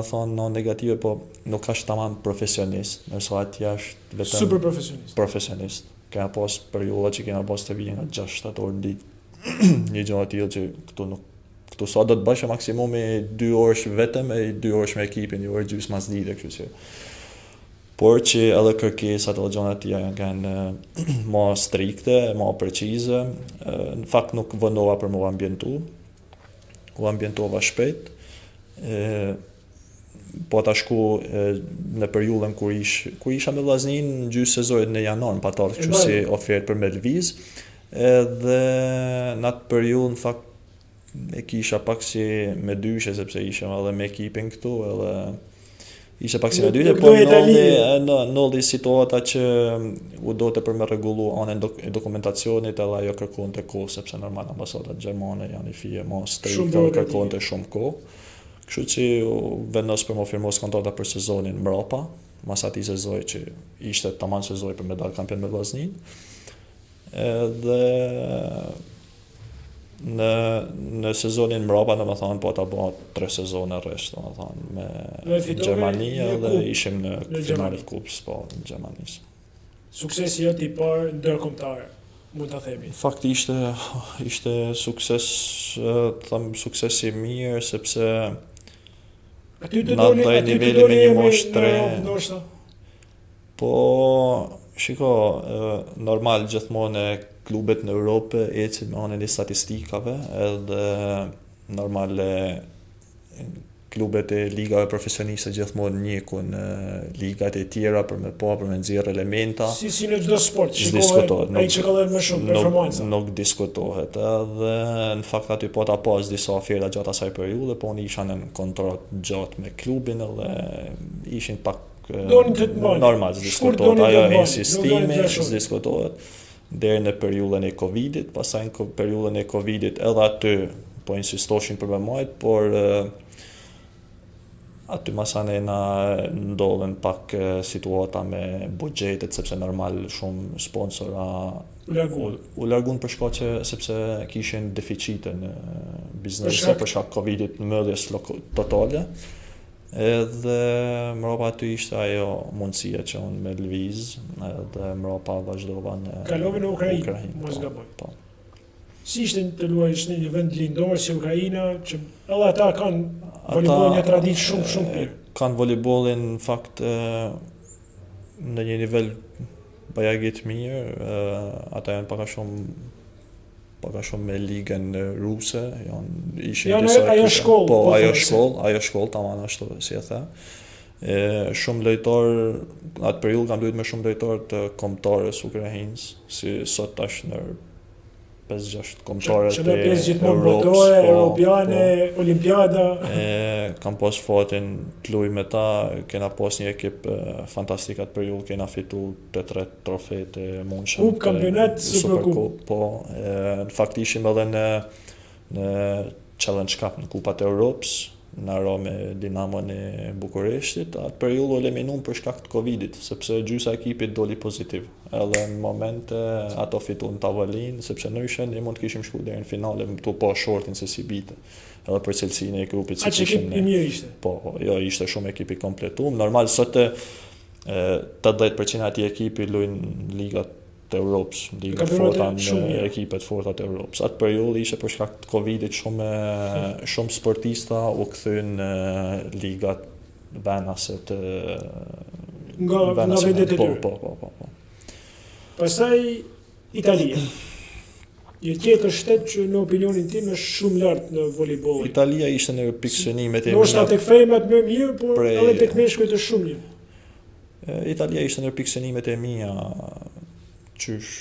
thonë në negative, po nuk është tamam profesionist, nërso atje është vetëm super profesionist. Kena pas periudha që kena pas të vijen nga 6-7 orë në ditë. Një gjë tillë që këtu sa do të bësh maksimumi 2 orësh vetëm e 2 orësh me ekipin, 1 orë gjysmë mas dite, kështu që. Por që edhe kërkesat edhe gjërat tjera janë kanë më strikte, më precize. Në fakt nuk vendova për mua ambientu. U ambientova shpejt. Po ta shku në periudhën kur isha me vllaznin në gjysmë sezonit në janar, pa ardhur kështu si ofertë për me lviz. Edhe në atë periudhë në fakt e kisha pak si me dyshe sepse isha edhe me ekipin këtu edhe ishte pak si me dyshe, por nolli situata që u dote për me rregullu anën e dokumentacionit edhe ajo kërkonte kohë sepse normal ambasadat gjermane janë i fije më strikte, kërkonte shumë kohë. Kështu që u vendos për më firmos kontrata për sezonin mbrapa, mas atij sezoni që ishte tamam sezoni për me dalë kampion me vllaznin. Edhe në sezonin mbrapa, domethënë po ta bëha 3 sezone rresht, domethënë me Gjermani dhe ishim në finalet kupës po në Gjermani. Suksesi jot i parë ndërkombëtar, mund ta themi. Fakti ishte sukses, sukses i mirë sepse aty të doli me një moshë 3. Po shiko, normal gjithmonë klubet në Europë ecin me anën e statistikave edhe normal klubet e ligave profesioniste gjithmonë njekun ligat e tjera për me nxjerr elementa. Si në çdo sport, shikohet ai që ka më shumë performancë. Nuk diskutohet. Edhe në fakt aty po ta pas disa ofera gjatë asaj periudhe, po unë isha në kontratë gjatë me klubin edhe ishin pak normal, diskutohet ajo insistimi, diskutohet. Deri në periudhën e Covidit, pastaj në periudhën e Covidit edhe aty po insistoshin për me majt, por aty masane na ndodhen pak situata me buxhetet sepse normal shumë sponsora u larguan për shkak sepse kishin deficite në biznes për shkak Covidit, në mbylljes totale. Edhe mbrapa aty ishte ajo mundësia që unë me lviz edhe mbrapa vazhdova në kalove në Ukrainë, mos gaboj. Po. Si ishte të luajsh në një vend lindor si Ukraina, që edhe ata kanë voleybollin një traditë shumë mirë. Kanë voleybollin në fakt në një nivel bajagit mirë, ata janë pak a shumë me ligën ruse, ajo shkollë. Po, ajo shkollë, tamam ashtu si e the. Shumë lojtar, në atë periudhë kam luajtur me shumë lojtar të kombëtarës ukrainës, si sot tash në 5-6 kombëtarët e Europës, Europiane, Olimpiada. Kam pas fatin të luaj me ta, kena pas një ekip fantastik atë periudhë, kena fitu 8 trofe të mundshëm. Kup, kampionat, Superkup. Po, në fakt ishim edhe në Challenge Cup, në Kupat e Europës, në me Dinamon e Bukureshtit, atë periudhë u eliminuam për shkak të Covidit, sepse gjysa e ekipit doli pozitiv. Edhe në moment ato fituan tavolinë, sepse ndryshe ne mund të kishim shkuar deri në finale, tu po shortin se si bite. Edhe për cilësinë e grupit si kishim ne. Mirë ishte. Po, jo, ishte shumë ekip i kompletuar. Normal sot 80% e atij ekipi luajnë ligat të Europës, ligat forta në ekipet forta të Europës. Atë periudhë ishte për shkak të Covidit shumë sportista u kthyn në ligat venase të nga vendet e tyre. Po. Pastaj Italia. Një tjetër shtet që në opinionin tim është shumë lart në volejboll. Italia ishte në pikë shënimet e Ndoshta tek femrat më mirë, por edhe tek meshkujt është shumë mirë. Italia ishte në pikë shënimet e mia qysh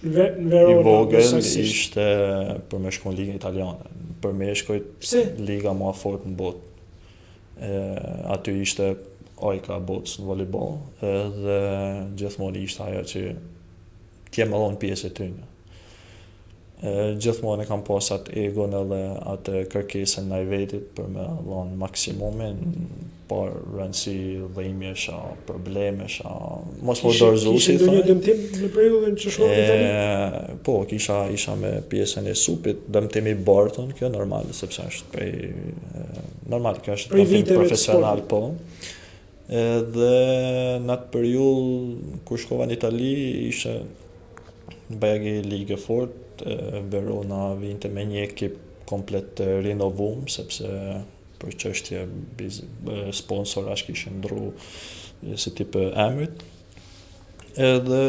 Në i Verona, vogël ishte për me shku në ligën italiane. Për meshkujt Pse? liga më e fortë në botë. Aty ishte Ojka botës në volejboll, edhe gjithmonë ishte ajo që t'je më dhonë pjesë e tyne. Gjithmonë e kam pas atë egon edhe atë kërkesën ndaj vetit për me dhonë maksimumin, por rëndësi dhimbjesha, problemesha, mos më dorëzu si thoj. Kishte ndonjë dëmtim në periudhën që shkon në Itali? Po, isha me pjesën e supit, dëmtimi i bartën, kjo normal, sepse është prej normal, kjo është dëmtim profesional, po. Dhe në atë periudhë kur shkova në Itali ishte bagi ligë fort, Verona vinte me një ekip komplet rinovuar sepse për çështje sponsorash kishin ndru si tip emrit. Edhe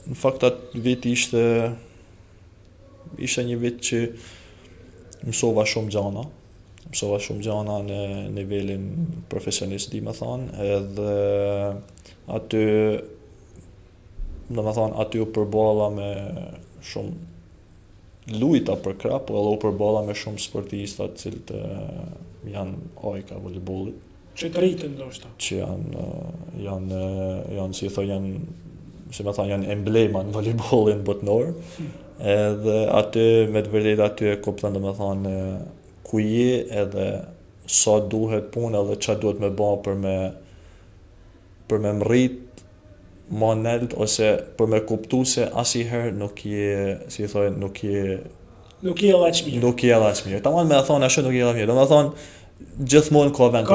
në fakt atë vit ishte një vit që mësova shumë gjana në nivelin profesionist, di më thonë, edhe aty aty u përballa me shumë lujta për krah, po edhe u përballa me shumë sportista të cilët janë ojka volejbollit. Që të rritën ndoshta. Që janë si thoj janë emblema në volejbollin botnor. Edhe aty me të vërtetë aty e kupton domethënë ku je edhe sa duhet punë edhe ç'a duhet me bë për me mrit monelt ose për me kuptu se asnjëherë nuk je laçmir. Tamam me thonë ashtu nuk je laçmir. Domethënë gjithmonë ka vend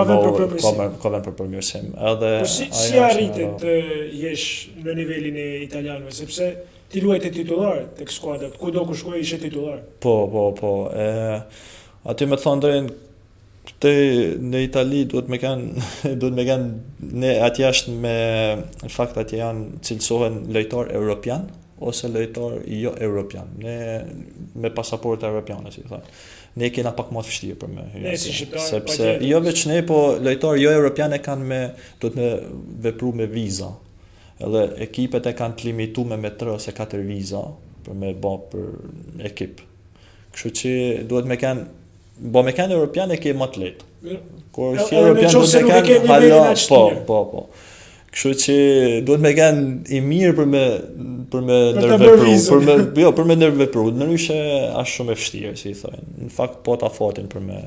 për përmirësim. Edhe si arritet të jesh në nivelin e italianëve, sepse ti luajte titullar tek skuadra, kudo ku shkoj ishe titullar. Po. Aty me thonë drejt në Itali duhet me kanë ne atje është në fakt atje janë cilësohen lojtar europian ose lojtar jo europian. Ne me pasaportë europiane, si thonë. Ne kena pak më të vështirë për me hyrë. Sepse jo veç ne, po lojtar jo europian duhet me vepru me viza. Edhe ekipet e kanë të limituar me 3 ose 4 viza për me bë për ekip. Kështu që duhet me kanë me kanë europian e ke më të lehtë. Kur si europian duhet me kanë hala, po. Kështu që duhet me kanë i mirë për me nervepru, për me nervepru. Ndryshe është shumë e vështirë, si thonë. Në fakt po ta fatin për me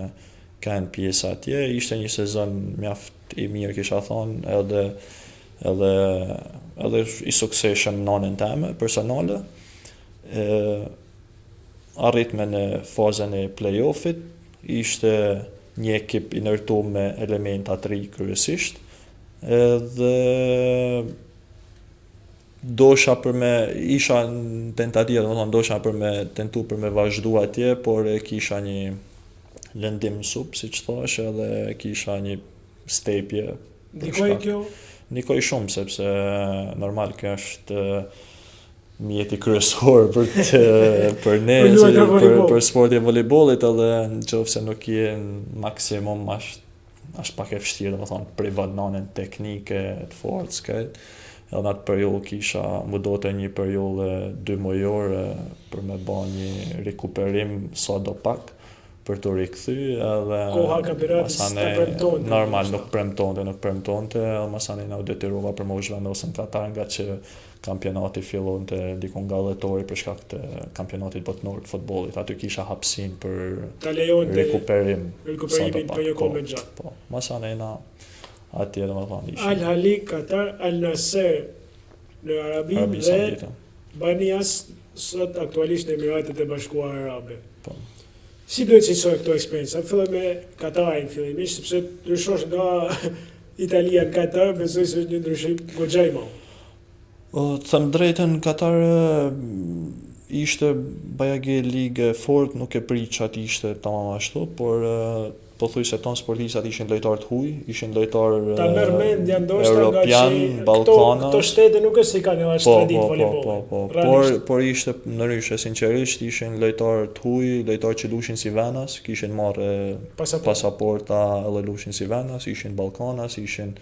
kanë pjesë atje, ishte një sezon mjaft i mirë kisha thonë, edhe i suksesshëm në anën time personale. Arritme në fazën e play-offit, ishte një ekip i ndërtuar me elementa të ri kryesisht, dhe dosha isha në tentativë, domethënë dosha për me tentu për me vazhdu atje, por kisha një lëndim sup, siç thash, edhe kisha një stepje. Nikoj shumë, sepse normal kjo është mjeti kryesor për ne, për sportin e volejbollit, edhe nëse nuk je në maksimum është pak e vështirë, domethënë privat nënën teknike të fortë skajt. Edhe në atë periudhë kisha më dote një periudhë 2 mujore për me bë një rikuperim sado pak për të rikthy, edhe koha kampionatit premtonte. Normal nuk premtonte, edhe masani na u detyrova për më u zhvendosën Katar, nga që kampionati fillonte diku nga dhjetori për shkak të kampionatit botnor të futbollit. Aty kisha hapësinë për rikuperimin për një kohë më gjatë. Po, masani na atje domethënë ishte Al Ahly Katar, Al Nassr në Arabi dhe Banias sot aktualisht në Emiratet e Bashkuara Arabe. Po. Si duhet cilësoj këto eksperiencë? Filloj me Katarin fillimisht, sepse ndryshosh nga Italia në Katar, besoj se është një ndryshim goxha i madh. Të them drejtën, Katar ishte bajagi ligë fort, nuk e priç atë ishte tamam ashtu, por pothuajse ton sportistat ishin lojtar të huj, ishin lojtar ta merr mendja ndoshta europian, ballkanas. Këto shtete nuk është se kanë as traditë voleybolli. Por ishte ndryshe, sinqerisht ishin lojtar të huj, lojtar që lushin si venas, kishin marrë pasaporta edhe lushin si venas, ishin ballkanas, ishin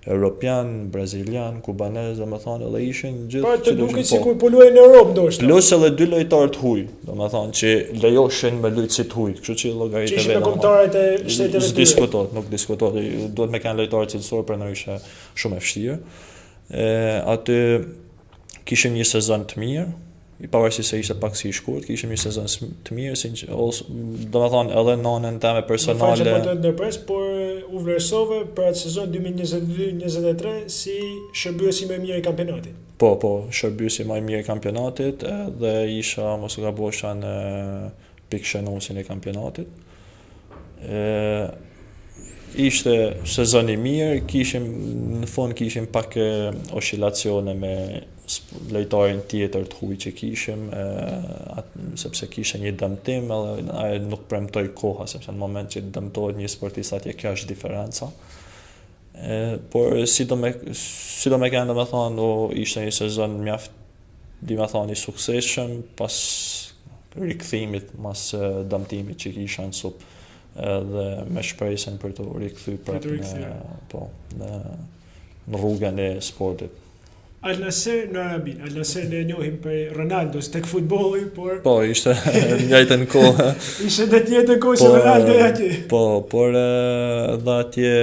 europian, brazilian, kubanez, domethënë edhe ishin gjithë. Po të duket sikur po luajnë në Europë ndoshta. Plus edhe 2 lojtar të huj, domethënë që lejoheshin me lojtë si të huj, kështu që llogaritë vetë. Ishin kombëtarët e shteteve të nuk diskutohet, duhet me kanë lojtarë cilësor për ndryshe shumë e vështirë. Aty kishim një sezon të mirë, pavarësisht se ishte pak si i shkurt, kishim një sezon të mirë, domethënë edhe në anën time personale. Po të ndërpres, por u vlerësove për atë sezon 2022-2023 si shërbyesi më i mirë i kampionatit. Po, shërbyesi më i mirë i kampionatit dhe isha mos u gabosha në pikëshënuesin e kampionatit. Ishte sezon i mirë, në fund kishim pak oscilacione me lojtarin tjetër të huj që kishim, sepse kishe një dëmtim, edhe nuk premtoj koha, sepse në moment që dëmtohet një sportist atje kjo është diferenca. Por si do me kanë domethënë, ishte një sezon mjaft, domethënë i suksesshëm pas rikthimit mas dëmtimit që kisha në sup, dhe me shpresën për të rikthy prapë në rrugën e sportit. Al Nassr në Arabi. Al Nassr ne njohim për Ronaldos tek futbolli, por ishte në njëjtën kohë. Ishte në të njëjtën kohë se Ronaldo atje. Por dha atje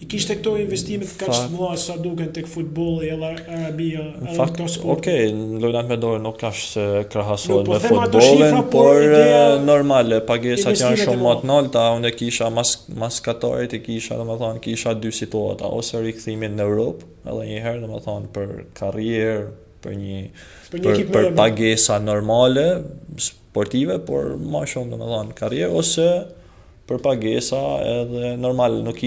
i kishte këto investimet kaq të mëdha sa duken tek futbolli edhe Arabia, edhe këto sport. Okej, lojtat me dorë nuk ka se krahasohet me futbollin, por normale, pagesat janë shumë më të larta, unë kisha mas Katarit kisha, domethënë kisha 2 situata, ose rikthimin në Europë, edhe një herë domethënë për karrierë, për pagesa normale sportive, por më shumë domethënë karrierë ose për pagesa edhe normal nuk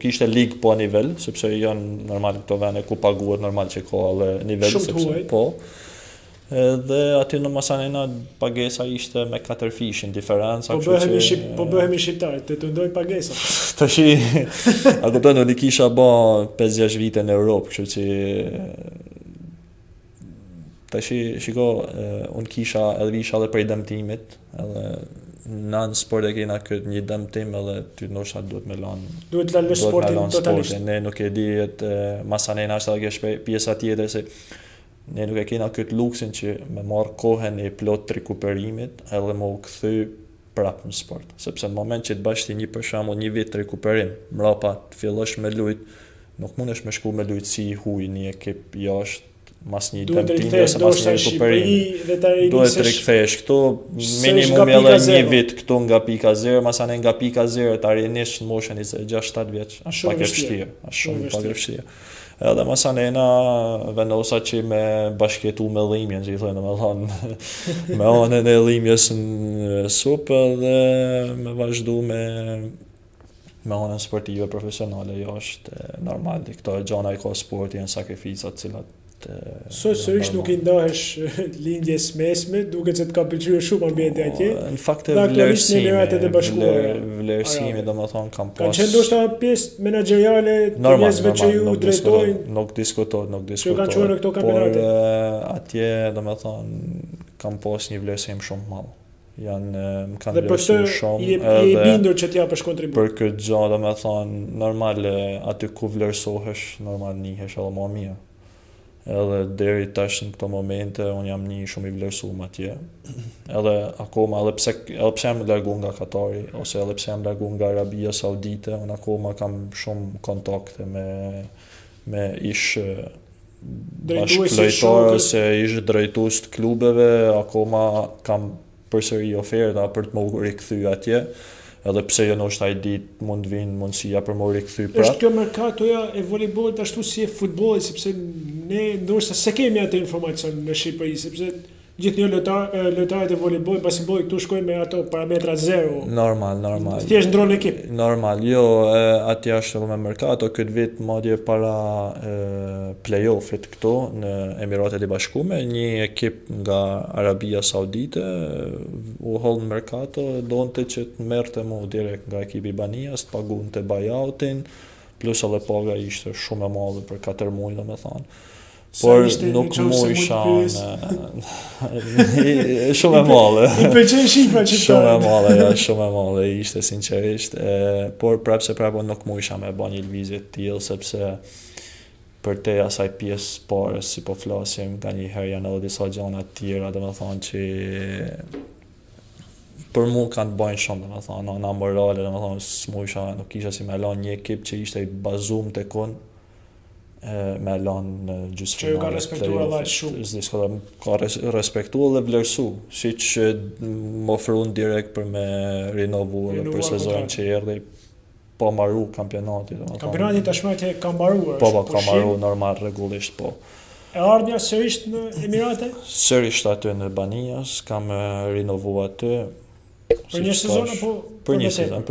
ishte ligë po nivel, sepse janë normal këto vende ku paguhet normal që ka edhe nivel sepse po. Dhe aty në Masanena pagesa ishte me 4 fishin diferenca, po bëhemi shqiptar, të ndoj pagesa. Tash a kupton, unë kisha bë 5-6 vite në Europë, kështu që tash shiko, unë kisha edhe prej dëmtimit, edhe në sport e kena këtë një dëmtim edhe ty ndoshta duhet me lanë sportin totalisht. Ne nuk e di Masanena është edhe kjo pjesa tjetër se ne nuk e kena këtë luksin që me marrë kohën e plot të rikuperimit edhe me u kthy prapë në sport. Sepse në moment që të bash ti për shembull një vit të rikuperim, mbrapa të fillosh me lut, nuk mundesh me shku me lut si huj një ekip jashtë mas një dëmtimi ose mas një rikuperim. Duhet të rikthesh këtu minimum edhe një vit këtu nga pika 0, masane nga pika 0 të arinish në moshën 26-7 vjeç, është pak e vështirë, është shumë pak e vështirë. Edhe Masanena vendosa që me bashkëtu me dhimbjen, që i thonë domethënë me anën e dhimbjes në supë dhe me vazhdu me anën sportive profesionale jashtë normal, këto gjëra i ka sporti janë sakrificat të cilat sërish nuk i ndahesh lindjes mesme, duket se të ka pëlqyer shumë ambienti atje. Në fakt vlerësimi domethënë kam pas. Ka qenë ndoshta pjesë menaxheriale të njerëzve që ju drejtojnë. Nuk diskutohet. Që kanë qenë në këto kampionate. Atje domethënë kam pas një vlerësim shumë të madh. Më kanë vlerësuar shumë i bindur që t'ja përsh kontribut. Për këtë gjë domethënë normal aty ku vlerësohesh, normal nihesh edhe më mirë. Edhe deri tash në këto momente unë jam një shumë i vlerësuar atje. Edhe akoma edhe pse jam largu nga Katari ose edhe pse jam largu nga Arabia Saudite, unë akoma kam shumë kontakte me ish bashkëlojtar ose ish drejtues të klubeve, akoma kam përsëri oferta për të më rikthyer atje. Edhe pse jo ndoshta ai ditë mund vinë mundësia për më rikthy prapë. Është kjo merkatoja e voleybollit ashtu si e futbollit, sepse ne ndoshta se kemi atë informacion në Shqipëri, sepse Gjithë një lojtarët e volejbollit, basketbollit këtu shkojnë me ato parametra zero. Normal. Thjesht ndron ekip. Normal, jo, atje është edhe me Mercato, këtë vit madje para play-offit këtu në Emiratet e Bashkuara, një ekip nga Arabia Saudite u holl në Mercato, donte që të merrte mu direkt nga ekipi i Banias, të pagunte buyoutin, plus edhe paga ishte shumë e madhe për 4 muaj, domethënë. Por nuk mu isha shumë e madhe. I pëlqen shifra që shumë e madhe ishte sinqerisht, por prapë nuk mu isha me bën një lëvizje të tillë sepse për te asaj pjesë pare si po flasim nganjëherë janë edhe disa gjëra të tjera, domethënë që për mu kanë bën shumë, domethënë ana morale, domethënë s'mu isha, nuk isha si me lanë një ekip që ishte i bazuar tek unë me lanë gjysmëfinale. Që ka respektuar Allah shumë. Ka respektuar dhe vlerësu, siç më ofruan direkt për me rinovu edhe për sezonin që erdhi, po marru kampionati. Kampionati tashmë që ka mbaruar. Po, ka mbaruar normal rregullisht, po. E ardhmja sërish në Emirate? Sërish aty në Banias, kam rinovu aty. Për një sezon apo për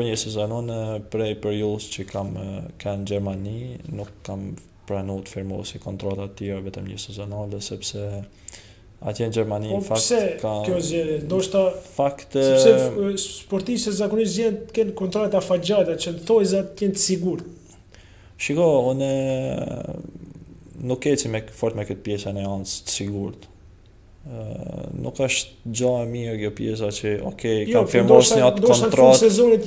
një sezon, unë prej periudhës që kam kanë në Gjermani, nuk kam pranuar të firmosi kontrata të tjera vetëm një sezonale sepse atje në Gjermani ka kjo zgjedhje, ndoshta sepse sportistët zakonisht zgjedhin të kenë kontrata afatgjata që të thojzat të jenë të sigurt. Shiko, unë nuk eci fort me këtë pjesën e anës të sigurt. Nuk është gjë e mirë kjo pjesa që kam firmos një atë kontratë. Ndoshta në sezonit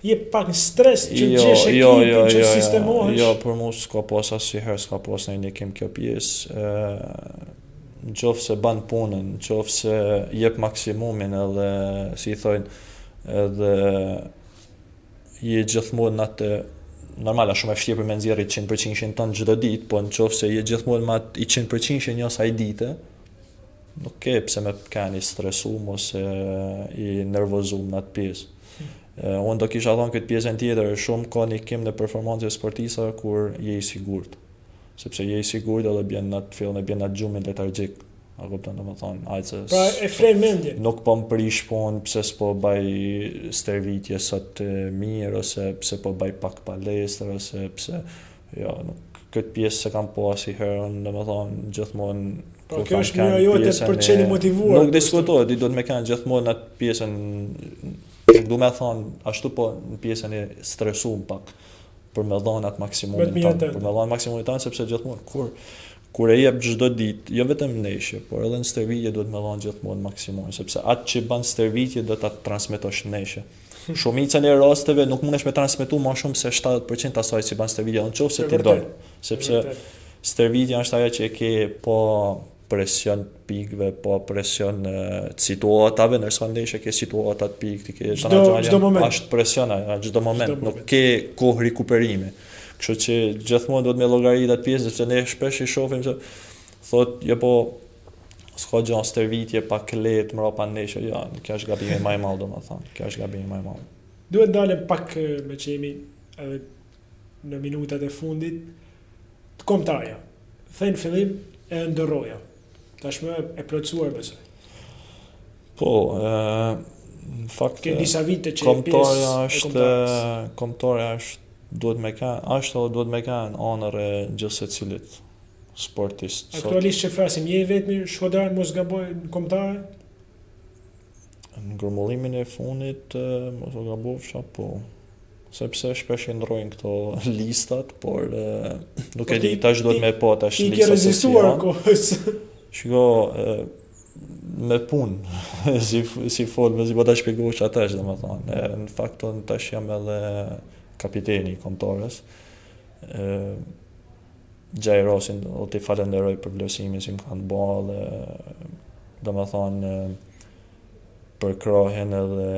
je pak në stres që gjesh ekipin që sistemohesh. Jo, për mu s'ka pas asnjëherë, s'ka pas në një ekim kjo pjesë. Në qoftë se ban punën, në qoftë se jep maksimumin edhe, si thojnë, edhe je gjithmonë në atë, normal është shumë e vështirë për me nxjerrë 100% ton çdo ditë, po në qoftë se je gjithmonë me atë 100% një asaj dite, nuk ke pse me keni stresum ose i nervozum në atë pjesë. Unë do kisha thonë këtë pjesën tjetër, shumë ka një kim në performancë sportistëve kur je i sigurt. Sepse je i sigurt edhe bjen në atë fillon e bjen në atë gjumin letargjik. A kupton, domethënë, ajse. Pra e fren mendjen. Nuk po mprish punë pse s'po baj stërvitje sot mirë ose pse po baj pak palestër ose pse nuk këtë pjesë se kam po asnjëherë, domethënë gjithmonë. Po kjo është mënyra jote për të qenë motivuar. Nuk diskutohet, do të më kanë gjithmonë atë pjesën, do më thonë ashtu, po në pjesën e stresuar pak për me dhënë atë maksimumin tonë, për me dhënë maksimumin tonë sepse gjithmonë kur e jep çdo ditë, jo vetëm neshje, por edhe në stërvitje duhet me dhënë gjithmonë maksimumin, sepse atë që bën stërvitje do ta transmetosh neshje. Shumica e rasteve nuk mundesh me transmetu më shumë se 70% asaj që bën stërvitja, nëse ti don, sepse stërvitja është ajo që e ke po presion pikëve, po presion situatave, ndërsa ndeshje ke situata të pikë, ti ke çdo moment. Është presion çdo moment, nuk ke kohë rikuperimi. Kështu që gjithmonë duhet me llogarit atë pjesë, sepse ne shpesh i shohim se thotë po s'ka gjë stërvitje pak lehtë mbrapa ndeshje, kjo është gabimi më i madh, domethënë, kjo është gabimi më i madh. Duhet dalëm pak me që jemi edhe në minutat e fundit të kombëtarja. Thënë fillim e ndërroja. Tashmë e plotësuar besoj. Po, në fakt ke disa vite që kombëtarja është duhet me kanë anër e gjithë secilit sportist. Aktualisht që flasim, je vetëm shkodran mos gaboj në kombëtare? Në grumbullimin e fundit mos u gabofsha, po sepse shpesh i ndrojnë këto listat, por nuk e di, tash duhet me po tash listat. I ke rezistuar kohës. Shiko, me punë, si folme, si po ta shpjegosh atash, domethënë. Në fakt unë tash jam edhe kapiteni i kombëtarës. Gjaj Rosin, o t'i falenderoj për vlerësimin që më kanë bërë, domethënë për krohen edhe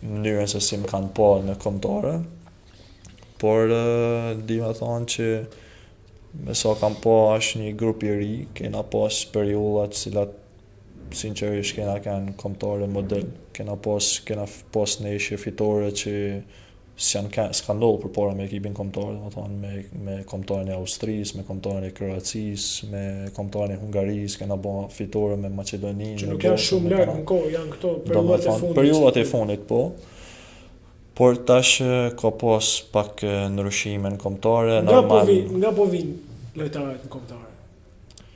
mënyrën se si më kanë po në kombëtare, por di me thonë që me sa kam po është një grup i ri, kena pas periullat cilat sinqerisht kena kanë kombëtare model, kena pas neshje fitore që s'ka ndodhur përpara me ekipin kombëtar, domethënë me kombëtarin e Austrisë, me kombëtarin e Kroacisë, me kombëtarin e Hungarisë, kena bë fitore me Maqedoninë. Që nuk janë shumë larg në kohë, janë këto periudhat e fundit, po. Por tash ka pas pak ndryshime në kombëtare, normal. Nga po vinë lojtarët në kombëtare?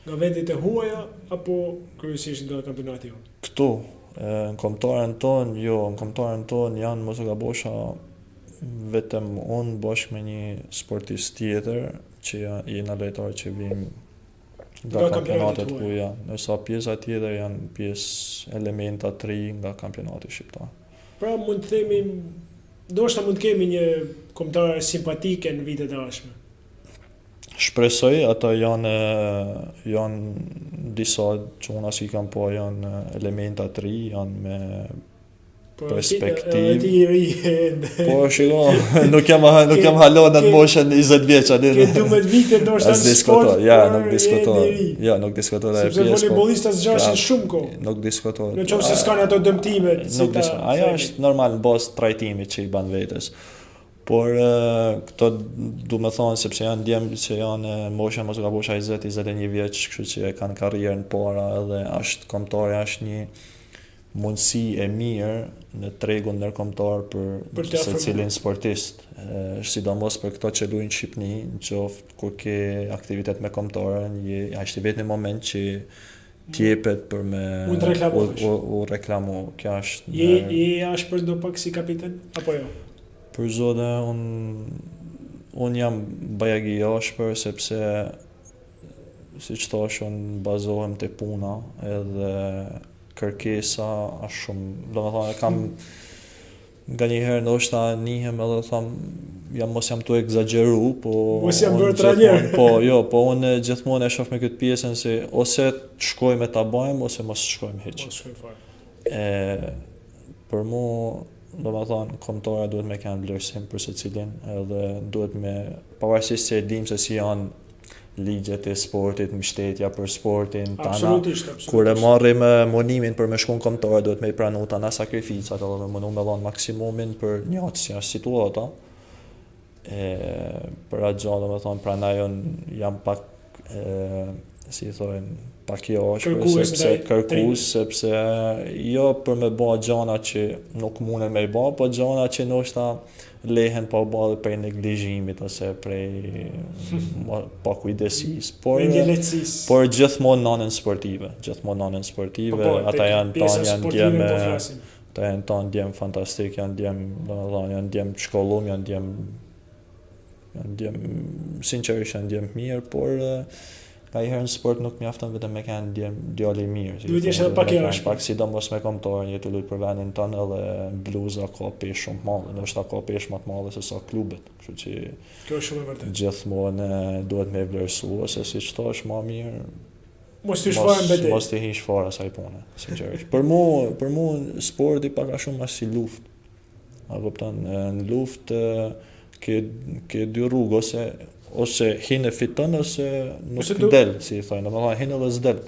Nga vendet e huaja apo kryesisht nga kampionati jonë? Këtu në kombëtaren tonë janë mos e gabosha vetëm unë bashkë me një sportist tjetër që jena lojtarë që vinë nga kampionatet ku janë. Nësa pjesa tjetër janë pjesë elementa 3 nga kampionati shqiptar. Pra mund të themi, ndoshta mund të kemi një kombëtare simpatike në vitet e ardhshme. Shpresoj, ata janë disa çuna që kanë po janë elementa 3, janë me perspektivë. Po shiko, nuk jam halon atë moshën 20 vjeç atë. Ke 12 vite ndoshta në sport. Nuk diskutoj. Sepse voleybolistët zgjasin shumë kohë. Nuk diskutoj. Nëse s'kan ato dëmtimet. Ajo është normal në bazë trajtimit që i ban vetes. Por këto du me thonë sepse janë djemë që janë mosha mos gabosha 20-21 vjeç, kështu që kanë karrierën para edhe është kombëtari është një mundësi e mirë në tregun ndërkombëtar për secilin sportist. Sidomos për këto që luajnë në Shqipëri, qoftë kur ke aktivitet me kombëtarën, është i vetmi moment që t'jepet për me u reklamu. Kjo është. Je ashpër do pak si kapiten apo jo? Për zote, unë jam bajagi ashpër sepse si që thash, unë bazohem të puna edhe kërkesa është shumë, do me thonë, kam nga njëherë ndoshta nihem edhe tham, mos jam të egzageru, po mos jam bërë trajner. Po unë gjithmonë e shoh me këtë pjesën se ose të shkojmë ta bëjmë ose mos shkojmë hiç. Mos shkojmë fare. Për mua, do me thonë, kombëtarja duhet me kanë vlerësim për secilin, edhe duhet me pavarësisht se e dim se si janë ligjet e sportit, mbështetja për sportin, absolutisht. Kur e marrim monimin për me shku në kombëtar, duhet me i pranu tana sakrificat edhe me mënu me dhënë maksimumin për një atë si është situata. Për atë gjallë, do me thonë, pranaj jam pak, si thojnë, pak jo është kërkus, sepse jo për me ba gjana që nuk munen me i ba, po gjana që ndoshta lehen pa bëllë prej neglizhimit ose prej pa kujdesis, por gjithmonë nanën sportive, ata janë tanë djemë fantastik, janë djemë shkollum, janë djemë sinqerisht janë djemë mirë, por ka i herë në sport nuk mjafton vetëm me kanë djali mirë. Duhet jesh edhe pak i ashpër. Pak sidomos me kombëtarën, je të lutë për vendin tënd edhe bluza ka peshë shumë të madhe, ndoshta ka peshë më të madhe se sa klubet. Kështu që kjo është shumë e vërtetë. Gjithmonë duhet me vlerësu ose siç thash më mirë. Mos të shfare mbetej. Mos të hiq fare asaj pune, sinqerisht. Për mua sporti pak a shumë është si luftë. A kupton, në luftë ke dy rrugë ose hinë e fiton ose nuk del, si i thojnë, domethënë hinë edhe s'del.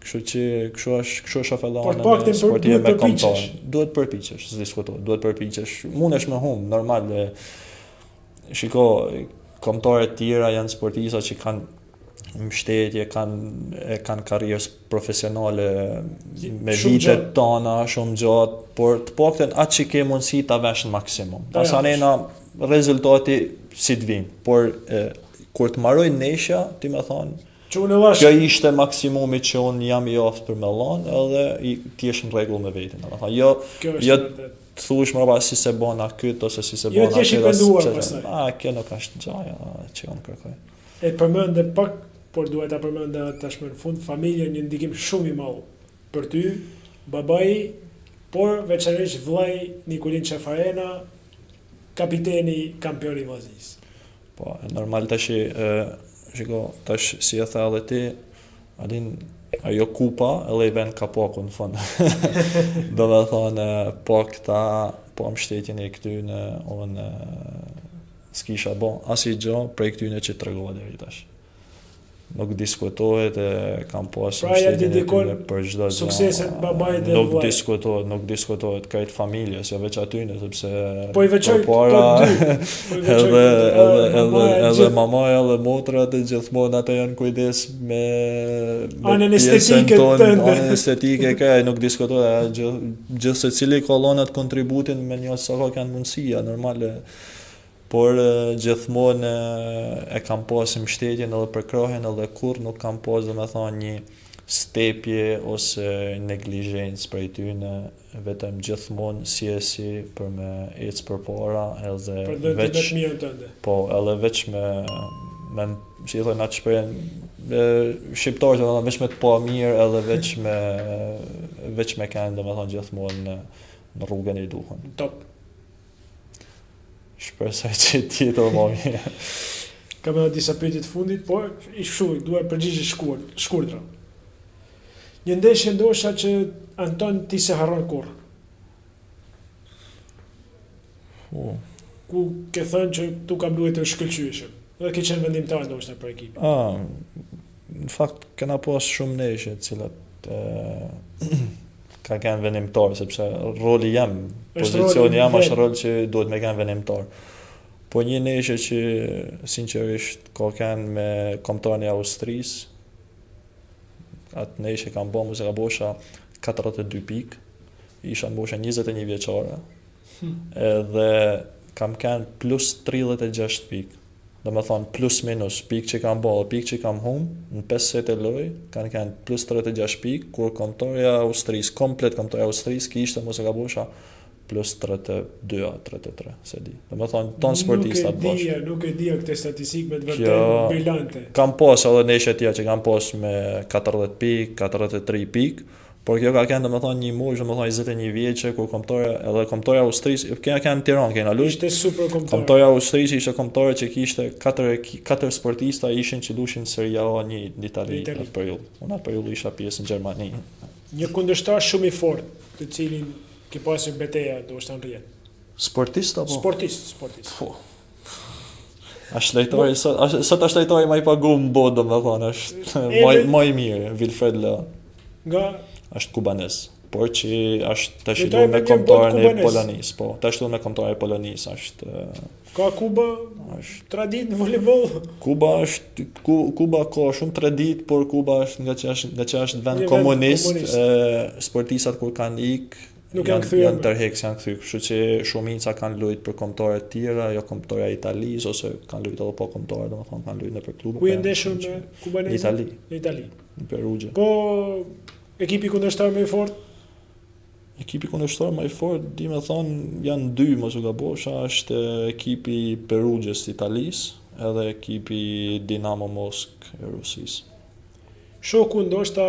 Kështu që kështu është afellana në sportive me kombëtar. Duhet përpiqesh, s'diskutohet, duhet përpiqesh. Mundesh me humb, normal. Shiko, kombëtarët e tjera janë sportista që kanë mbështetje, kanë karrierë profesionale me vitet tona shumë gjatë, por të paktën atë që ke mundësi ta vesh në maksimum. Pasanena rezultati si të vinë, por kur të marroj neshja, ti më thonë, kjo ishte maksimumi që unë jam i aftë për me lanë, edhe ti është në rregull me vetin. Jo të thush më si se bona këtë, ose si se bona këtë. Jo t'jesh i penduar pastaj. Kjo nuk është gjaja që unë kërkoj. E përmende pak, por duhet ta përmende tashmë në fund, familja një ndikim shumë i madh për ty, babai, por veçanërisht vllai Nikulin Çafarena, kapiteni kampioni i Vllaznisë. Po, normal tash, shiko, tash si e tha edhe ti, adin ajo kupa edhe i ven kapaku në fund. Do me thonë, po këta, po mbështetjen e këtyne, unë s'kisha bo asnjë gjë prej këtyne që tregova deri tash. nuk diskutohet e kam pas Pra ja mbështetjen e dedikon tyre për çdo gjë. sukseset babait dhe Nuk vllait. nuk diskutohet krejt familjes, jo veç atyne, sepse Po i veçoj përpara këto dy. Po i veçoj edhe mamaja edhe motra të gjithmonë ata janë kujdes me anën pjesën estetike tonë, tënde. anën estetike kaj, nuk diskutohet, gjithë secili ka lënë atë kontributin me një sa ka kanë mundësia normale. Por gjithmonë e kam pas mbështetjen edhe për krahin edhe kur nuk kam pas domethënë një stepje ose neglizhencë prej tyne, vetëm gjithmonë si për me ecë përpara edhe Për të veç të mirën tënde. po edhe veç me si i thonë atë shprehjen shqiptarët domethënë veç me të pa mirë edhe veç me kanë domethënë gjithmonë në rrugën e duhur. Top. Shpresoj që tjetër më mirë. Kam edhe disa pyetje të fundit, por i duhet përgjigje shkurtra. Një ndeshje ndoshta që Anton ti se harron kurrë. Ku ke thënë që tu kam luajtur shkëlqyeshëm. Dhe ke qenë vendimtar ndoshta për ekipin. Në fakt kena pas shumë ndeshje të cilat ka kanë vendimtar, sepse roli jam, pozicioni jam është rol që duhet me kanë vendimtar. Po një ndeshje që sinqerisht ka kanë me kombëtarin e Austrisë, atë ndeshje kam bërë mos e ka bosha 42 pikë, isha në bosha 21 vjeçare, edhe kam kanë plus 36 pikë. Do me thonë plus minus pikë që kam bërë, pikë që kam humbë, në 5 set e loj, kanë plus 36 pikë, kur kombëtarja Austrisë, komplet kombëtarja Austrisë, kishte mos e ka bosha plus 32, 33, se di. Do me thonë, tonë sportistat bashkë. Nuk e dija këtë statistikë me të vërtet brillante. Kam pas edhe ndeshje tjera që kam pas me 40 pikë, 43 pikë, por kjo ka kanë domethënë një moshë, domethënë 21 vjeçë, kur kombëtarja Austrisë, kena kanë në Tiranë, kena luajtur. Ishte super kombëtar. Kombëtarja Austrisë ishte kombëtare që kishte 4 sportista ishin që lushin Serie A1 në Itali atë periudhë. Unë atë periudhë isha pjesë në Gjermani. Një kundërshtar shumë i fortë, të cilin ke pasur betejë ndoshta në rrjet. Sportist apo? Sportist. Po. Ashtë lejtari, sot është lejtari ma i pagu në botë, domethënë, është më i mirë, Wilfred Leon. Nga është kubanez, por që është të shilur me kombëtarin e Polonisë, po, të shilur me kombëtarin e Polonisë, është... Ka Kuba tradit në volejboll? Kuba ka shumë tradit, por Kuba është nga që është vend komunist, sportistat kur kanë ikë, janë tërheqës, janë kthyer, kështu që shumica kanë luajtur për kombëtare të tjera, jo kombëtare e Italisë ose kanë luajtur edhe pa kombëtare, domethënë kanë luajtur nëpër klube. Ku e ndeshur me kubanezët? Në Itali. Në Perugje. Po ekipi kundërshtar më i fortë? Ekipi kundërshtar më i fortë, di me thonë, janë dy, mos u gabosha, është ekipi Perugjes të Italisë edhe ekipi Dinamo Mosk e Rusisë. Shoku ndoshta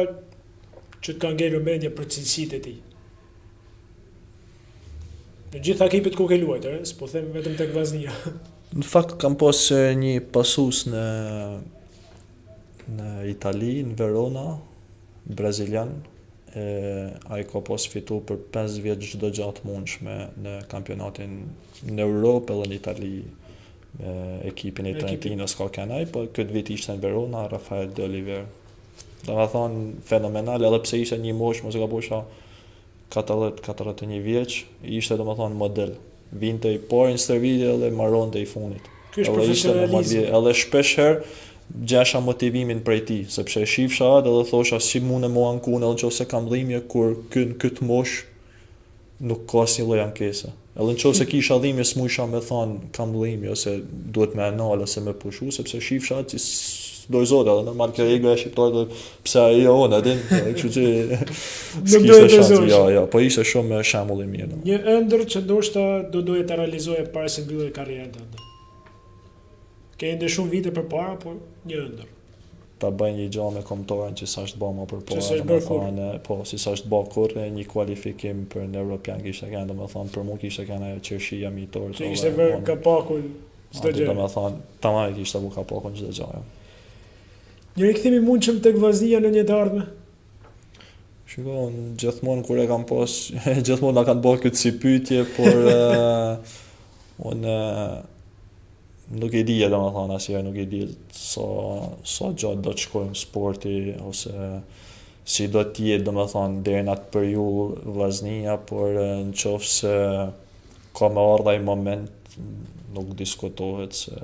që të ka ngelur mendje për cilësitë e tij. Në gjitha ekipet ku ke luajtur, s'po them vetëm tek Vllaznia. Në fakt kam pas një pasues në Itali, në Verona, brazilian, ai ka pas fitu për 5 vjet çdo gjatë mundshme në kampionatin në Europë edhe në Itali me ekipin e Trentinos ka kanë ai, po këtë vit ishte në Verona Rafael de Oliveira. Domethënë fenomenal, edhe pse ishte një moshë mos e ka bosha 40-41 vjeç, ishte domethënë model. Vinte i parë në stërvitje dhe mbaronte i fundit. Ky është profesionalizmi. Edhe shpesh herë gjesha motivimin prej ti, sepse shifsha atë edhe thosha si mune mua anku nëse kam dhimbje kur këtë mosh nuk ka asnjë lloj ankese. Edhe nëse kisha dhimbje s'mujsha me thonë kam dhimbje ose duhet me anal ose me pushu, sepse shifsha atë doj zotë, edhe normal kjo ego e shqiptarëve pse ajo ona din, kështu që po ishte shumë shembull i mirë. Një ëndër që ndoshta doje ta realizoje para se mbyllje karrierën tënde. Ke ende shumë vite përpara, por një ëndër. Ta bëj një gjë me kombëtarin që s'është bërë më përpara, po si s'është bërë kurrë një kualifikim për në European kishte kanë, domethënë për mua kishte kanë ajo qershia mitor. Që ishte vër kapakun çdo gjë. Domethënë tamam kishte vë kapakun çdo gjë. Një rikthim i mundshëm tek Vllaznia në një të ardhme. Shikoj, gjithmonë kur e kam pas, gjithmonë na kanë bërë këtë si pyetje, por unë nuk i di domethënë asnjëherë nuk i di sa gjatë do të shkojmë sporti ose si do të jetë domethënë deri në atë periudhë vllaznia, por nëse ka më ardha ai moment nuk diskutohet se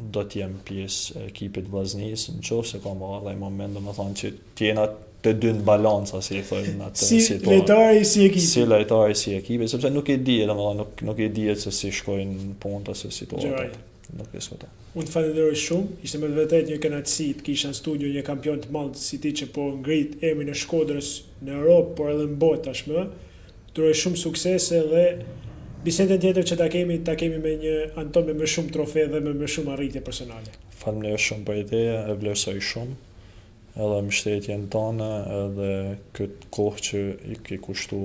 do të jem pjesë e ekipit vllaznisë, nëse ka më ardha ai moment domethënë që të jena të dy në balanca, si e thonë në atë situatë. Si lojtari si ekipi. Si lojtari si ekipi, sepse nuk e di, domethënë nuk e di se si shkojnë punët ose situatat. Nuk e diskutoj. Unë të falenderoj shumë, ishte me vërtet një kënaqësi të kisha në studio një kampion të madh si ti që po ngrit emrin e Shkodrës në Europë, por edhe në botë tashmë. Turoj shumë suksese dhe bisedën tjetër që ta kemi me një Anton me më shumë trofe dhe me më shumë arritje personale. Faleminderit shumë për ideja, e vlerësoj shumë. Edhe mbështetjen tonë edhe këtë kohë që i ke kushtu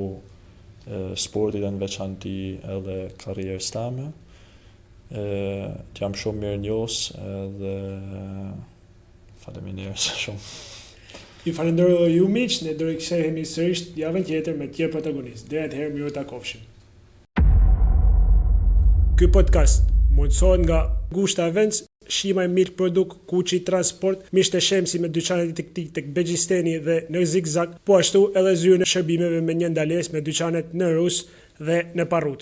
sportit dhe në veçanti edhe karrierës tame. Jam shumë mirënjohës dhe faleminderit shumë. Ju falenderoj ju miq, ne do rikthehemi sërish javën tjetër me tjerë protagonistë. Deri atëherë miru ta takofshim. Ky podcast mundësohet nga Gushta Events, Shima e Milk Produkt, Kuçi Transport, Mishte Shemsi me dyqanet e tij tek Begjisteni dhe në Zigzag, po ashtu edhe zyrën e shërbimeve me një ndalesë me dyqanet në Rus dhe në Parruc.